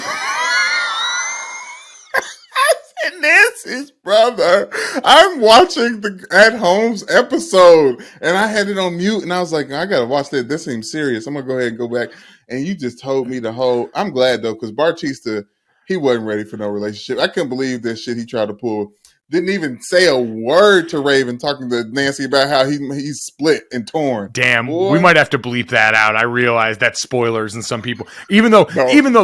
Speaker 2: Nancy's brother. I'm watching the At Home's episode, and I had it on mute, and I was like, I gotta watch that. This seems serious. I'm gonna go ahead and go back. And you just told me the whole. I'm glad though, because Bartista, he wasn't ready for no relationship. I couldn't believe that shit he tried to pull. Didn't even say a word to Raven, talking to Nancy about how he's split and torn.
Speaker 1: Damn, boy. We might have to bleep that out. I realize that's spoilers and some people. Even though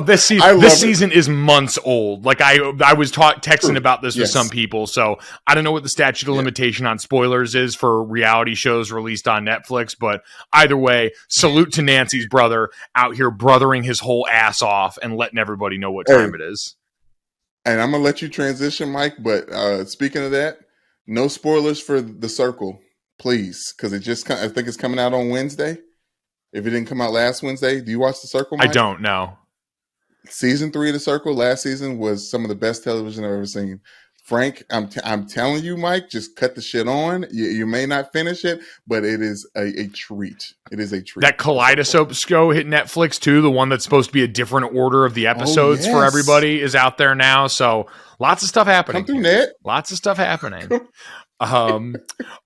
Speaker 1: this season is months old. Like I was texting about this with some people, so I don't know what the statute of limitation on spoilers is for reality shows released on Netflix. But either way, salute to Nancy's brother out here brothering his whole ass off and letting everybody know what time it is.
Speaker 2: And I'm going to let you transition, Mike, but speaking of that, no spoilers for The Circle, please, because I think it's coming out on Wednesday. If it didn't come out last Wednesday, do you watch The Circle, Mike?
Speaker 1: I don't know.
Speaker 2: Season 3 of The Circle last season was some of the best television I've ever seen. Frank, I'm telling you, Mike, just cut the shit on. You may not finish it, but it is a treat. It is a treat.
Speaker 1: That Kaleidoscope show hit Netflix too. The one that's supposed to be a different order of the episodes for everybody is out there now. So lots of stuff happening.
Speaker 2: Come through, Ned.
Speaker 1: Lots of stuff happening. All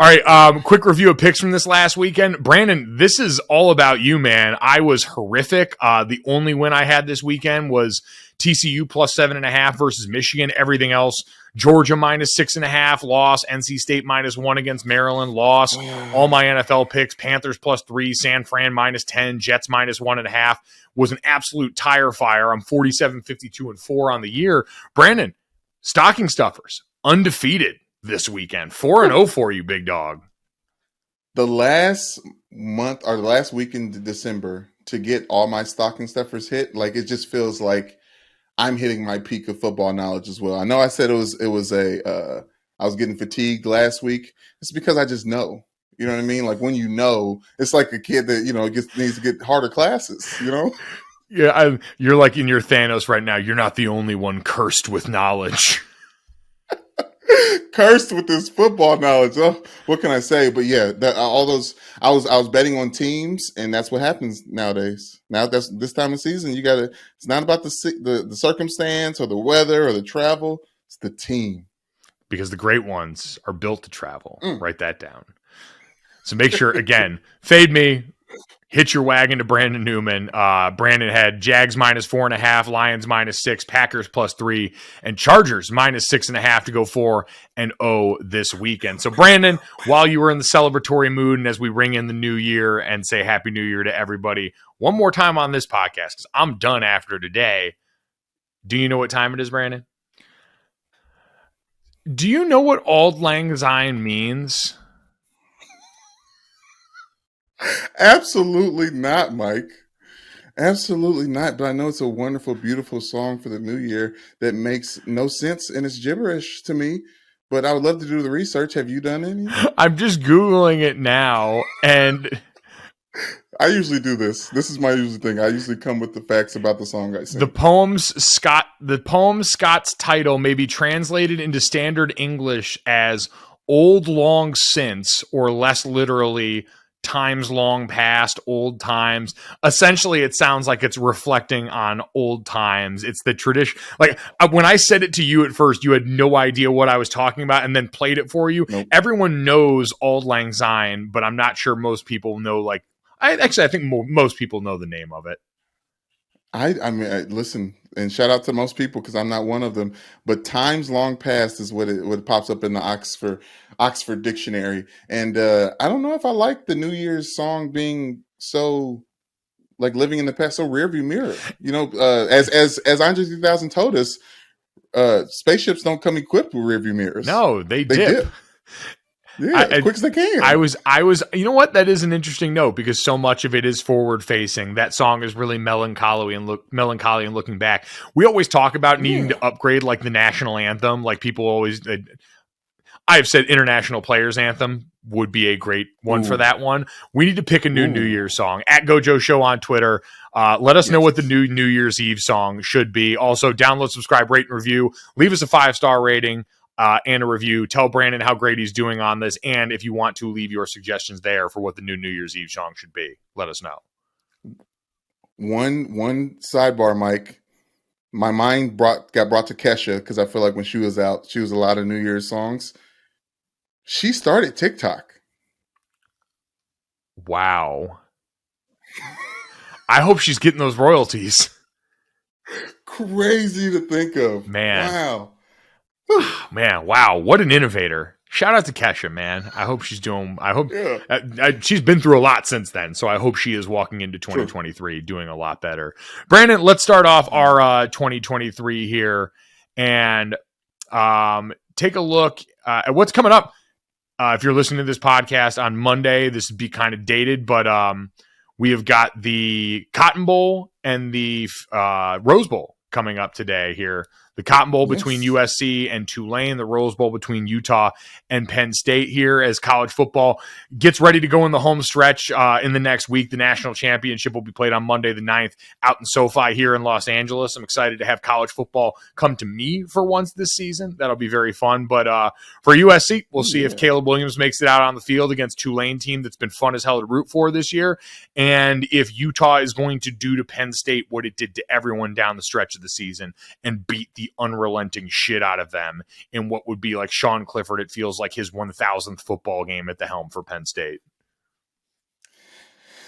Speaker 1: right. Quick review of picks from this last weekend. Brandon, this is all about you, man. I was horrific. The only win I had this weekend was TCU plus 7.5 versus Michigan. Everything else, Georgia minus 6.5 loss, NC State minus 1 against Maryland loss. All my NFL picks, Panthers plus 3, San Fran minus 10, Jets minus 1.5 was an absolute tire fire. I'm 47, 52, and 4 on the year. Brandon, stocking stuffers, undefeated this weekend. 4-0 for you, big dog.
Speaker 2: The last month or the last weekend in December to get all my stocking stuffers hit, like it just feels like I'm hitting my peak of football knowledge as well. I know I said I was getting fatigued last week. It's because I just know. You know what I mean? Like when you know, it's like a kid that, needs to get harder classes,
Speaker 1: Yeah, you're like in your Thanos right now. You're not the only one cursed with knowledge.
Speaker 2: Cursed with this football knowledge. Oh, what can I say? But yeah, all those I was betting on teams, and that's what happens nowadays. Now that's this time of season, you gotta. It's not about the circumstance or the weather or the travel. It's the team.
Speaker 1: Because the great ones are built to travel. Write that down. So make sure again, fade me. Hit your wagon to Brandon Newman. Brandon had Jags minus 4.5, Lions minus 6, Packers plus 3, and Chargers minus 6.5 to go 4-0 this weekend. So Brandon, while you were in the celebratory mood and as we ring in the new year and say Happy New Year to everybody, one more time on this podcast, because I'm done after today. Do you know what time it is, Brandon? Do you know what Auld Lang Syne means?
Speaker 2: Absolutely not, Mike. Absolutely not, but I know it's a wonderful, beautiful song for the new year that makes no sense and it's gibberish to me. But I would love to do the research. Have you done any?
Speaker 1: I'm just Googling it now, and
Speaker 2: I usually do this. This is my usual thing. I usually come with the facts about the song I
Speaker 1: the
Speaker 2: sing.
Speaker 1: poem Scott's title may be translated into standard English as old long since, or less literally, times long past, old times. Essentially, it sounds like it's reflecting on old times. It's the tradition. Like when I said it to you at first, you had no idea what I was talking about, and then played it for you.
Speaker 2: Nope.
Speaker 1: Everyone knows Auld Lang Syne, but I'm not sure most people know. Like, I think most people know the name of it.
Speaker 2: I mean, listen, and shout out to most people because I'm not one of them. But times long past is what pops up in the Oxford Dictionary, and I don't know if I like the New Year's song being so like living in the past, so rearview mirror. You know, as Andre 3000 told us, spaceships don't come equipped with rearview mirrors.
Speaker 1: No, they dip.
Speaker 2: Yeah, as quick as they can.
Speaker 1: I was, you know what? That is an interesting note because so much of it is forward facing. That song is really melancholy and looking back. We always talk about needing to upgrade like the national anthem. Like people always, I've said international players anthem would be a great one for that one. We need to pick a new Year's song at Gojo Show on Twitter. Let us know what the New Year's Eve song should be. Also download, subscribe, rate, and review. Leave us a 5-star rating. And a review. Tell Brandon how great he's doing on this. And if you want to leave your suggestions there for what the New Year's Eve song should be, let us know.
Speaker 2: One sidebar, Mike. My mind got brought to Kesha because I feel like when she was out, she was a lot of New Year's songs. She started TikTok.
Speaker 1: Wow. I hope she's getting those royalties.
Speaker 2: Crazy to think of.
Speaker 1: Man.
Speaker 2: Wow.
Speaker 1: Man, wow, what an innovator. Shout out to Kesha, man. I hope she's doing, she's been through a lot since then, so I hope she is walking into 2023 doing a lot better. Brandon, let's start off our 2023 here and take a look at what's coming up. If you're listening to this podcast on Monday, this would be kind of dated, but we have got the Cotton Bowl and the Rose Bowl coming up today here. The Cotton Bowl between USC and Tulane, the Rose Bowl between Utah and Penn State here as college football gets ready to go in the home stretch in the next week. The national championship will be played on Monday the 9th out in SoFi here in Los Angeles. I'm excited to have college football come to me for once this season. That'll be very fun. But for USC, we'll see if Caleb Williams makes it out on the field against Tulane team that's been fun as hell to root for this year. And if Utah is going to do to Penn State what it did to everyone down the stretch of the season and beat the unrelenting shit out of them in what would be like Sean Clifford, it feels like his 1000th football game at the helm for Penn State.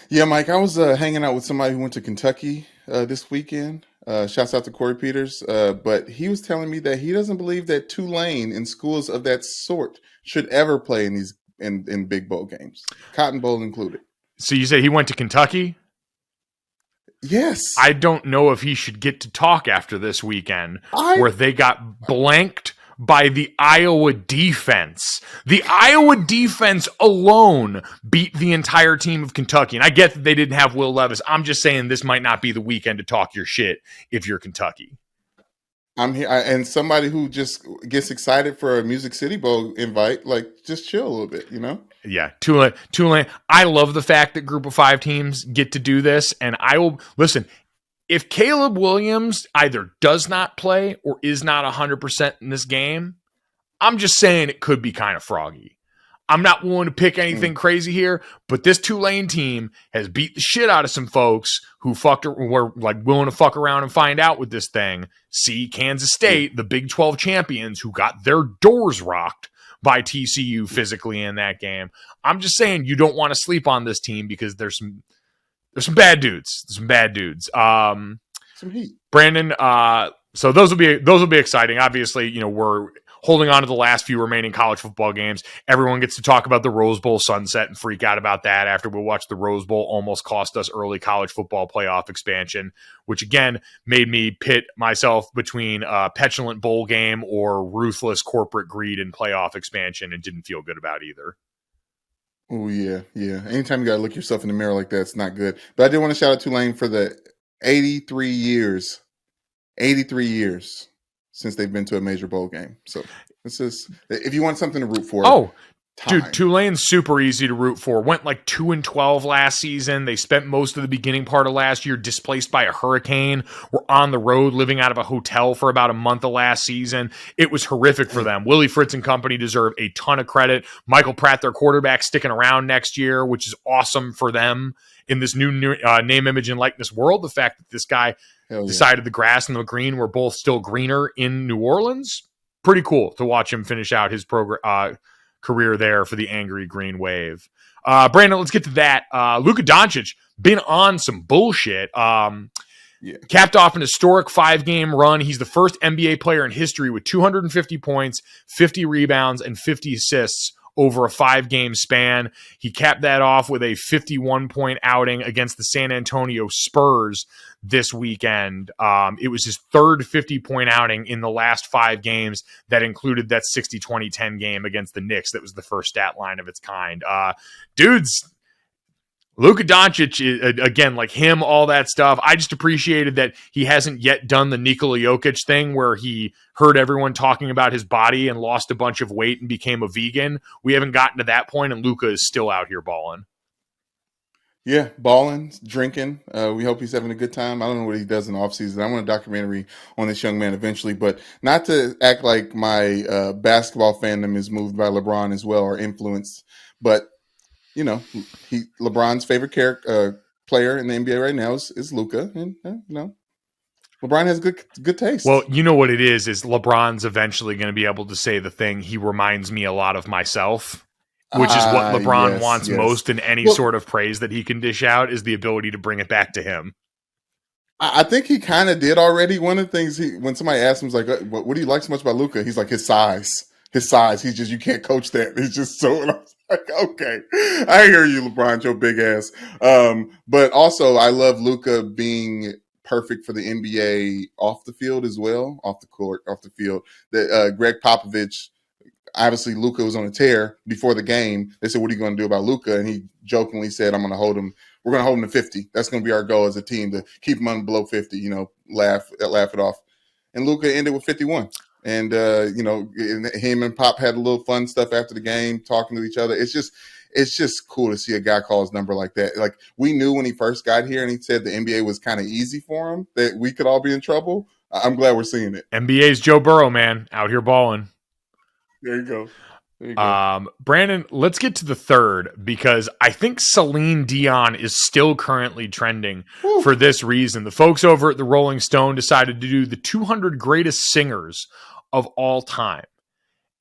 Speaker 2: Yeah, Mike, I was hanging out with somebody who went to Kentucky this weekend. Shouts out to Corey Peters. But he was telling me that he doesn't believe that Tulane and schools of that sort should ever play in these in big bowl games, Cotton Bowl included.
Speaker 1: So you say he went to Kentucky?
Speaker 2: Yes.
Speaker 1: I don't know if he should get to talk after this weekend where they got blanked by the Iowa defense. The Iowa defense alone beat the entire team of Kentucky. And I get that they didn't have Will Levis. I'm just saying this might not be the weekend to talk your shit if you're Kentucky.
Speaker 2: I'm here, and somebody who just gets excited for a Music City Bowl invite, like just chill a little bit, you know?
Speaker 1: Yeah, Tulane. I love the fact that Group of 5 teams get to do this, and I will listen. If Caleb Williams either does not play or is not 100% in this game, I'm just saying it could be kind of froggy. I'm not willing to pick anything crazy here, but this Tulane team has beat the shit out of some folks who were like willing to fuck around and find out with this thing. See Kansas State, the Big 12 champions, who got their doors rocked by TCU physically in that game. I'm just saying you don't want to sleep on this team because there's some bad dudes. There's some bad dudes.
Speaker 2: Some heat.
Speaker 1: Brandon, so those will be exciting. Obviously, you know, we're holding on to the last few remaining college football games. Everyone gets to talk about the Rose Bowl sunset and freak out about that after we watched the Rose Bowl almost cost us early college football playoff expansion, which again made me pit myself between a petulant bowl game or ruthless corporate greed and playoff expansion and didn't feel good about either.
Speaker 2: Oh, yeah. Anytime you got to look yourself in the mirror like that, it's not good. But I did want to shout out Tulane for the 83 years. 83 years since they've been to a major bowl game. So this is, if you want something to root for.
Speaker 1: Oh,
Speaker 2: time.
Speaker 1: Dude, Tulane's super easy to root for. Went like 2-12 last season. They spent most of the beginning part of last year displaced by a hurricane. Were on the road living out of a hotel for about a month of last season. It was horrific for them. Willie Fritz and company deserve a ton of credit. Michael Pratt, their quarterback, sticking around next year, which is awesome for them in this new name, image, and likeness world. The fact that this guy decided the grass and the green were both still greener in New Orleans, pretty cool to watch him finish out his career there for the Angry Green Wave. Brandon, let's get to that. Luka Doncic been on some bullshit. Capped off an historic 5-game run. He's the first NBA player in history with 250 points, 50 rebounds, and 50 assists over a 5-game span. He capped that off with a 51-point outing against the San Antonio Spurs this weekend. It was his third 50-point outing in the last 5 games. That included that 60-20-10 game against the Knicks. That was the first stat line of its kind. Dudes, Luka Doncic, again, like him, all that stuff. I just appreciated that he hasn't yet done the Nikola Jokic thing where he heard everyone talking about his body and lost a bunch of weight and became a vegan. We haven't gotten to that point, and Luka is still out here balling.
Speaker 2: Yeah, balling, drinking. We hope he's having a good time. I don't know what he does in the offseason. I want a documentary on this young man eventually, but not to act like my basketball fandom is moved by LeBron as well or influenced. But, you know, LeBron's favorite player in the NBA right now is Luka. And, you know, LeBron has good taste.
Speaker 1: Well, you know what it is LeBron's eventually going to be able to say the thing, he reminds me a lot of myself. Which is what LeBron wants most in any sort of praise that he can dish out, is the ability to bring it back to him.
Speaker 2: I think he kind of did already. One of the things when somebody asked him, was like, what do you like so much about Luka? He's like, his size. He's just, you can't coach that. He's just so, and I was like, okay, I hear you, LeBron, your big ass. But also I love Luka being perfect for the NBA off the field as well, off the court, off the field. That Greg Popovich, obviously, Luka was on a tear before the game. They said, what are you going to do about Luka? And he jokingly said, I'm going to hold him. We're going to hold him to 50. That's going to be our goal as a team, to keep him on below 50, you know, laugh it off. And Luka ended with 51. And, you know, him and Pop had a little fun stuff after the game, talking to each other. It's just cool to see a guy call his number like that. Like, we knew when he first got here and he said the NBA was kind of easy for him, that we could all be in trouble. I'm glad we're seeing it.
Speaker 1: NBA's Joe Burrow, man, out here balling.
Speaker 2: There you go.
Speaker 1: Brandon, let's get to the third, because I think Celine Dion is still currently trending for this reason. The folks over at the Rolling Stone decided to do the 200 greatest singers of all time.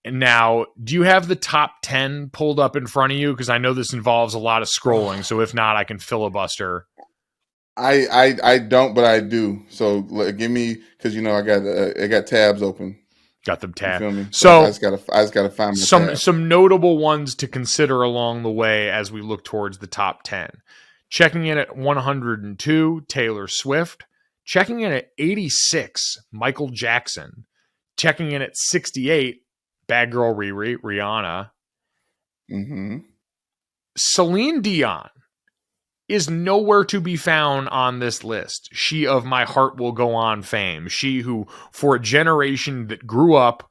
Speaker 1: And now, do you have the top 10 pulled up in front of you? Because I know this involves a lot of scrolling. So if not, I can filibuster.
Speaker 2: I don't, but I do. So give me, because you know I got tabs open.
Speaker 1: Got them tabbed.
Speaker 2: You feel me?
Speaker 1: So
Speaker 2: I just gotta find
Speaker 1: some notable ones to consider along the way as we look towards the top 10. Checking in at 102, Taylor Swift. Checking in at 86, Michael Jackson. Checking in at 68, Bad Girl Riri, Rihanna.
Speaker 2: Mm-hmm.
Speaker 1: Celine Dion is nowhere to be found on this list. She of My Heart Will Go On fame. She who, for a generation that grew up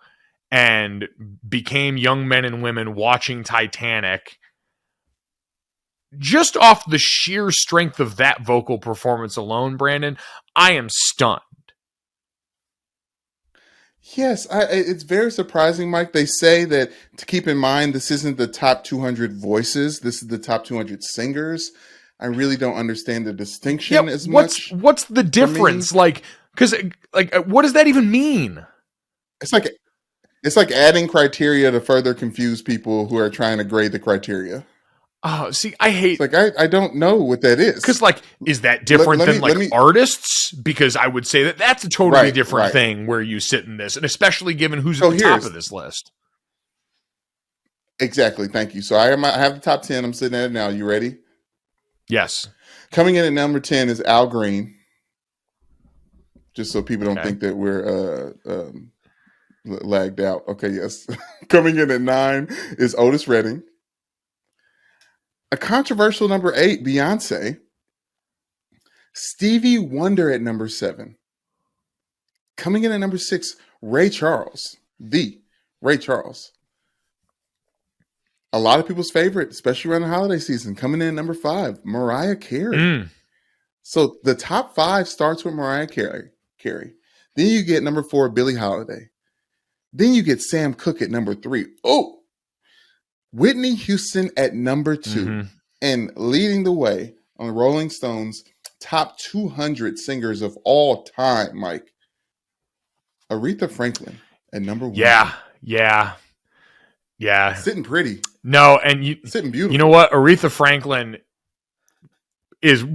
Speaker 1: and became young men and women watching Titanic, just off the sheer strength of that vocal performance alone, Brandon, I am stunned.
Speaker 2: Yes, it's very surprising, Mike. They say that, to keep in mind, this isn't the top 200 voices. This is the top 200 singers. I really don't understand the distinction as much.
Speaker 1: What's the difference? Like, because what does that even mean?
Speaker 2: It's like adding criteria to further confuse people who are trying to grade the criteria.
Speaker 1: Oh, see, I hate.
Speaker 2: It's like I don't know what that is.
Speaker 1: Because is that different than artists? Because I would say that's a totally different thing where you sit in this, and especially given who's at the top of this list.
Speaker 2: Exactly. Thank you. So I have the top 10. I'm sitting at it now. You ready?
Speaker 1: Yes.
Speaker 2: Coming in at number 10 is Al Green. Just so people don't think that we're lagged out. Okay, yes. Coming in at 9 is Otis Redding. A controversial number 8, Beyonce. Stevie Wonder at number 7. Coming in at number 6, Ray Charles. The Ray Charles. A lot of people's favorite, especially around the holiday season. Coming in at number 5, Mariah Carey. So the top 5 starts with Mariah Carey. Then you get number 4, Billie Holiday. Then you get Sam Cooke at number 3. Oh, Whitney Houston at number 2. And leading the way on the Rolling Stones top 200 singers of all time, Mike. Aretha Franklin at number 1.
Speaker 1: Yeah.
Speaker 2: Sitting pretty.
Speaker 1: No, and
Speaker 2: sitting beautiful.
Speaker 1: You know what? Aretha Franklin is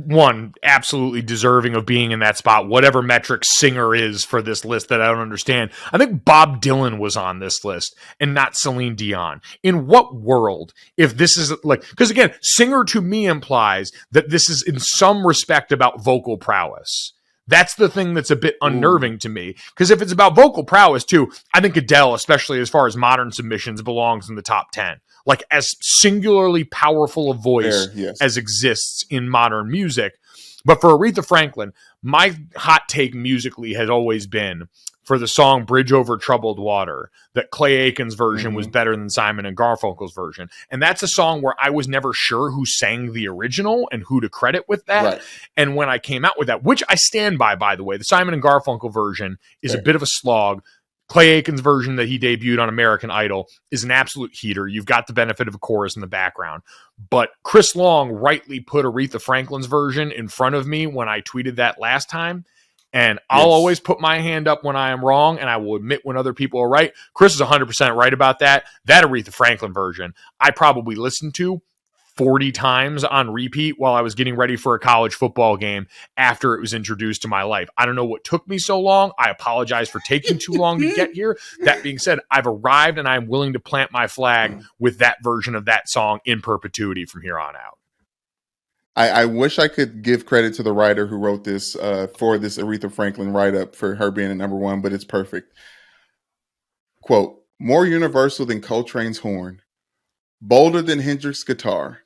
Speaker 1: absolutely deserving of being in that spot, whatever metric singer is for this list that I don't understand. I think Bob Dylan was on this list and not Celine Dion. In what world, if this is because again, singer to me implies that this is in some respect about vocal prowess. That's the thing that's a bit unnerving to me. Because if it's about vocal prowess too, I think Adele, especially as far as modern submissions, belongs in the top 10. Like as singularly powerful a voice as exists in modern music. But for Aretha Franklin, my hot take musically has always been for the song Bridge Over Troubled Water, that Clay Aiken's version was better than Simon and Garfunkel's version. And that's a song where I was never sure who sang the original and who to credit with that. Right. And when I came out with that, which I stand by the way, the Simon and Garfunkel version is a bit of a slog. Clay Aiken's version that he debuted on American Idol is an absolute heater. You've got the benefit of a chorus in the background. But Chris Long rightly put Aretha Franklin's version in front of me when I tweeted that last time. And I'll always put my hand up when I am wrong, and I will admit when other people are right. Chris is 100% right about that. That Aretha Franklin version, I probably listened to 40 times on repeat while I was getting ready for a college football game after it was introduced to my life. I don't know what took me so long. I apologize for taking too long to get here. That being said, I've arrived and I'm willing to plant my flag with that version of that song in perpetuity from here on out.
Speaker 2: I wish I could give credit to the writer who wrote this for this Aretha Franklin write-up for her being at number 1, but it's perfect. Quote, more universal than Coltrane's horn, bolder than Hendrix's guitar.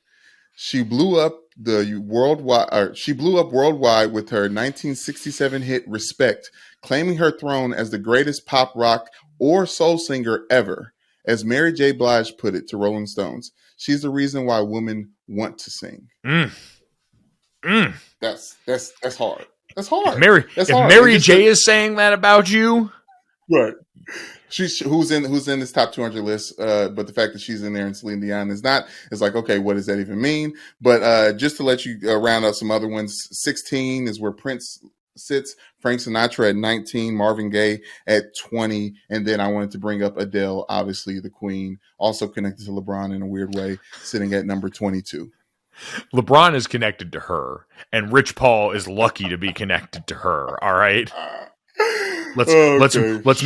Speaker 2: She blew up worldwide with her 1967 hit Respect, claiming her throne as the greatest pop rock or soul singer ever. As Mary J. Blige put it to Rolling Stones, she's the reason why women want to sing. That's hard. That's hard.
Speaker 1: If Mary J is saying that about you,
Speaker 2: right? Who's in this top 200 list? But the fact that she's in there and Celine Dion is not, is like, okay, what does that even mean? But just to let you round up some other ones, 16 is where Prince sits, Frank Sinatra at 19, Marvin Gaye at 20, and then I wanted to bring up Adele, obviously the queen, also connected to LeBron in a weird way, sitting at number 22.
Speaker 1: LeBron is connected to her, and Rich Paul is lucky to be connected to her. All right. Let's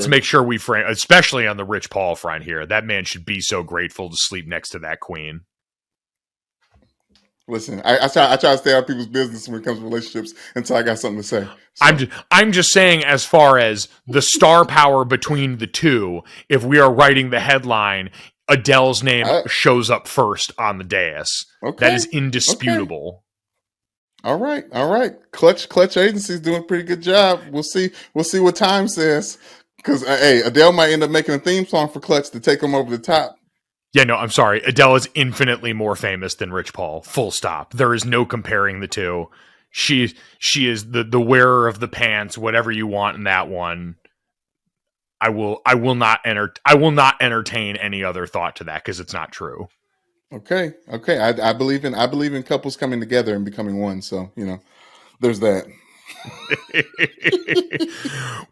Speaker 1: make sure we frame, especially on the Rich Paul front here. That man should be so grateful to sleep next to that queen.
Speaker 2: Listen, I try to stay out of people's business when it comes to relationships until I got something to say. So.
Speaker 1: I'm just saying, as far as the star power between the two, if we are writing the headline, Adele's name shows up first on the dais. Okay. That is indisputable.
Speaker 2: Okay. All right. Clutch Agency's doing a pretty good job. We'll see what time says. Because Adele might end up making a theme song for Clutch to take them over the top.
Speaker 1: Yeah, no, I'm sorry. Adele is infinitely more famous than Rich Paul. Full stop. There is no comparing the two. She is the wearer of the pants, whatever you want in that one. I will not entertain any other thought to that because it's not true.
Speaker 2: Okay. I believe in couples coming together and becoming one. So, there's that.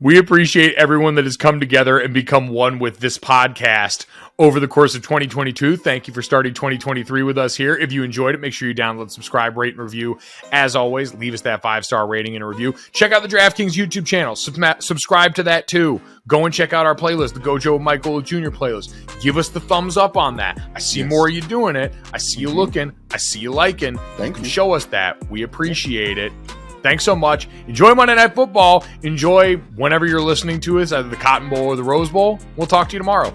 Speaker 1: We appreciate everyone that has come together and become one with this podcast over the course of 2022. Thank you for starting 2023 with us here. If you enjoyed it, make sure you download, subscribe, rate, and review. As always, leave us that 5-star rating and a review. Check out the DraftKings YouTube channel. Subscribe to that too. Go and check out our playlist, the Gojo and Mike Golick Jr. playlist. Give us the thumbs up on that. I see more of you doing it. I see you looking. I see you liking.
Speaker 2: Thank you.
Speaker 1: Show us that. We appreciate it. Thanks so much. Enjoy Monday Night Football. Enjoy whenever you're listening to us, either the Cotton Bowl or the Rose Bowl. We'll talk to you tomorrow.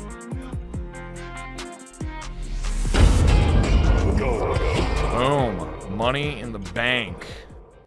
Speaker 1: Boom. Money in the bank.